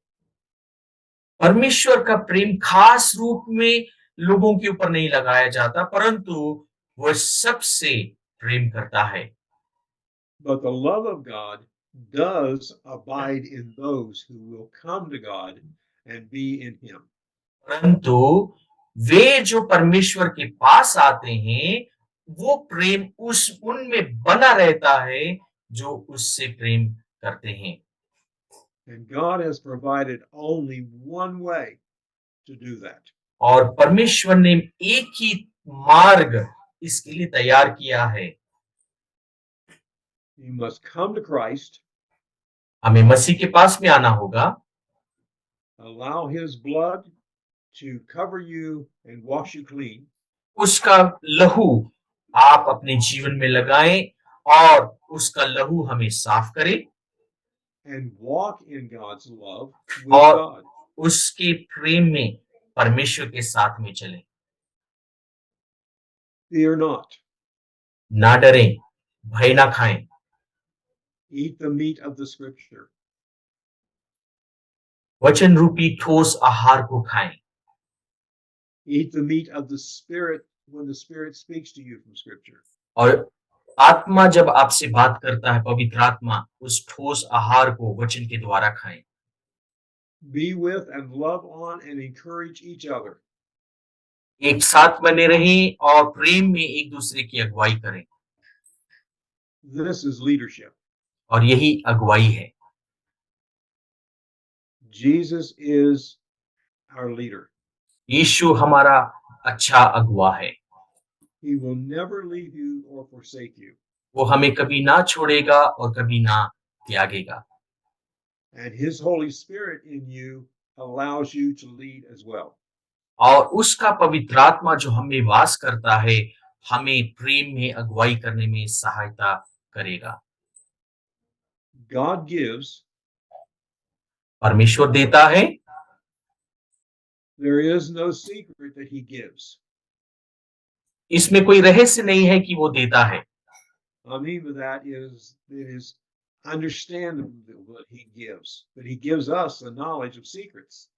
Speaker 1: परमेश्वर का प्रेम खास रूप में लोगों के ऊपर नहीं लगाया जाता, परंतु वह सबसे प्रेम करता है।
Speaker 2: But the love of God does abide in those who will come to God and be in him.
Speaker 1: परंतु वे जो परमेश्वर के पास आते हैं वो प्रेम उस उनमें बना रहता है जो उससे प्रेम करते हैं।
Speaker 2: And God has provided only one way to do that.
Speaker 1: और परमेश्वर ने एक ही मार्ग इसके लिए तैयार किया है।
Speaker 2: You must come to Christ,
Speaker 1: हमें मसीह के पास में आना होगा,
Speaker 2: allow his blood to cover you and wash you clean,
Speaker 1: उसका लहू आप अपने जीवन में लगाएं और उसका लहू हमें साफ करे
Speaker 2: and walk in God's love with
Speaker 1: और
Speaker 2: God.
Speaker 1: उसके प्रेम में परमेश्वर के साथ में चलें।
Speaker 2: Fear not.
Speaker 1: ना डरें, भय ना खाएं,
Speaker 2: Eat the meat of the scripture.
Speaker 1: वचन रूपी ठोस आहार को खाएं
Speaker 2: Eat the meat of the spirit when the spirit speaks to you from scripture.
Speaker 1: और आत्मा जब आपसे बात करता है, पवित्र आत्मा, उस ठोस आहार को वचन के द्वारा खाएं।
Speaker 2: Be with and love on and encourage each other.
Speaker 1: एक साथ बने रहें और प्रेम में एक दूसरे की अगुवाई करें
Speaker 2: This is leadership.
Speaker 1: और यही अगुवाई है।
Speaker 2: Jesus is our leader.
Speaker 1: यीशु हमारा अच्छा अगुवा है।
Speaker 2: He will never leave you or forsake you.
Speaker 1: वो हमें कभी ना छोड़ेगा और कभी ना त्यागेगा
Speaker 2: And his Holy Spirit in you allows you to lead as well.
Speaker 1: और उसका पवित्र आत्मा जो हमें वास करता है हमें प्रेम में अगुवाई करने में सहायता करेगा।
Speaker 2: God gives.
Speaker 1: परमेश्वर देता है,
Speaker 2: There is no secret that he gives.
Speaker 1: इसमें कोई रहस्य नहीं है कि वो देता है।
Speaker 2: I mean by that is it is understandable what he gives, but he gives us the knowledge of secrets.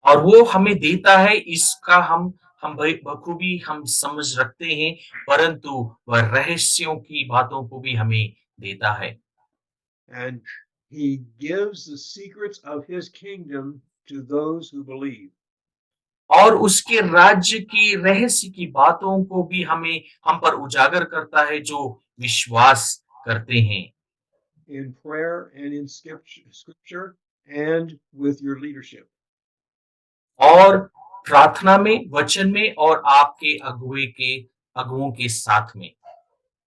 Speaker 1: और वो हमें देता है इसका हम बखूबी हम समझ रखते हैं, परंतु वह रहस्यों की बातों को भी हमें देता है
Speaker 2: and he gives the secrets of his kingdom to those who believe.
Speaker 1: और उसके राज्य की रहस्य की बातों को भी हम पर उजागर करता है जो विश्वास करते हैं
Speaker 2: In prayer and in scripture and with your leadership.
Speaker 1: और प्रार्थना में, वचन में और आपके अगुओं के साथ में।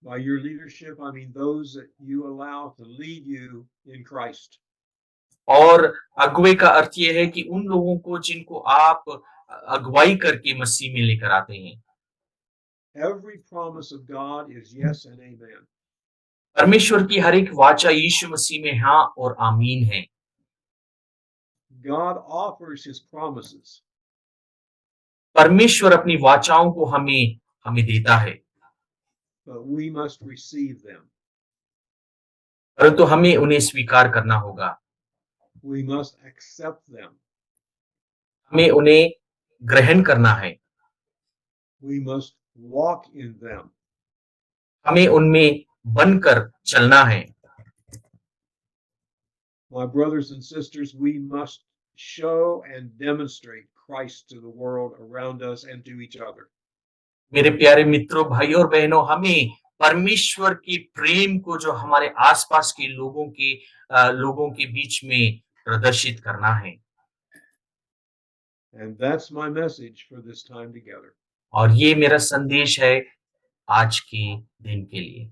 Speaker 2: By your leadership, I mean those that you allow to lead you in Christ.
Speaker 1: और अगुवे का अर्थ ये है कि उन लोगों को जिनको आप अगुवाई करके मसीह में लेकर आते हैं।
Speaker 2: Every promise of God is yes and amen.
Speaker 1: परमेश्वर की हर एक वाचा यीशु मसीह में हाँ और आमीन है।
Speaker 2: God offers his promises.
Speaker 1: परमेश्वर अपनी वाचाओं को हमें देता है,
Speaker 2: but we must receive them.
Speaker 1: परंतु हमें उन्हें स्वीकार करना होगा।
Speaker 2: We must accept them.
Speaker 1: हमें उन्हें ग्रहण करना है।
Speaker 2: We must walk in them.
Speaker 1: हमें उनमें बनकर चलना है।
Speaker 2: My brothers and sisters, we must show and demonstrate Christ to the world around us and to each other.
Speaker 1: मेरे प्यारे मित्रों, भाइयों और बहनों, हमें परमेश्वर के प्रेम को जो हमारे आसपास के लोगों के बीच में प्रदर्शित करना है।
Speaker 2: And that's my message for this time together.
Speaker 1: और ये मेरा संदेश है आज के दिन के लिए।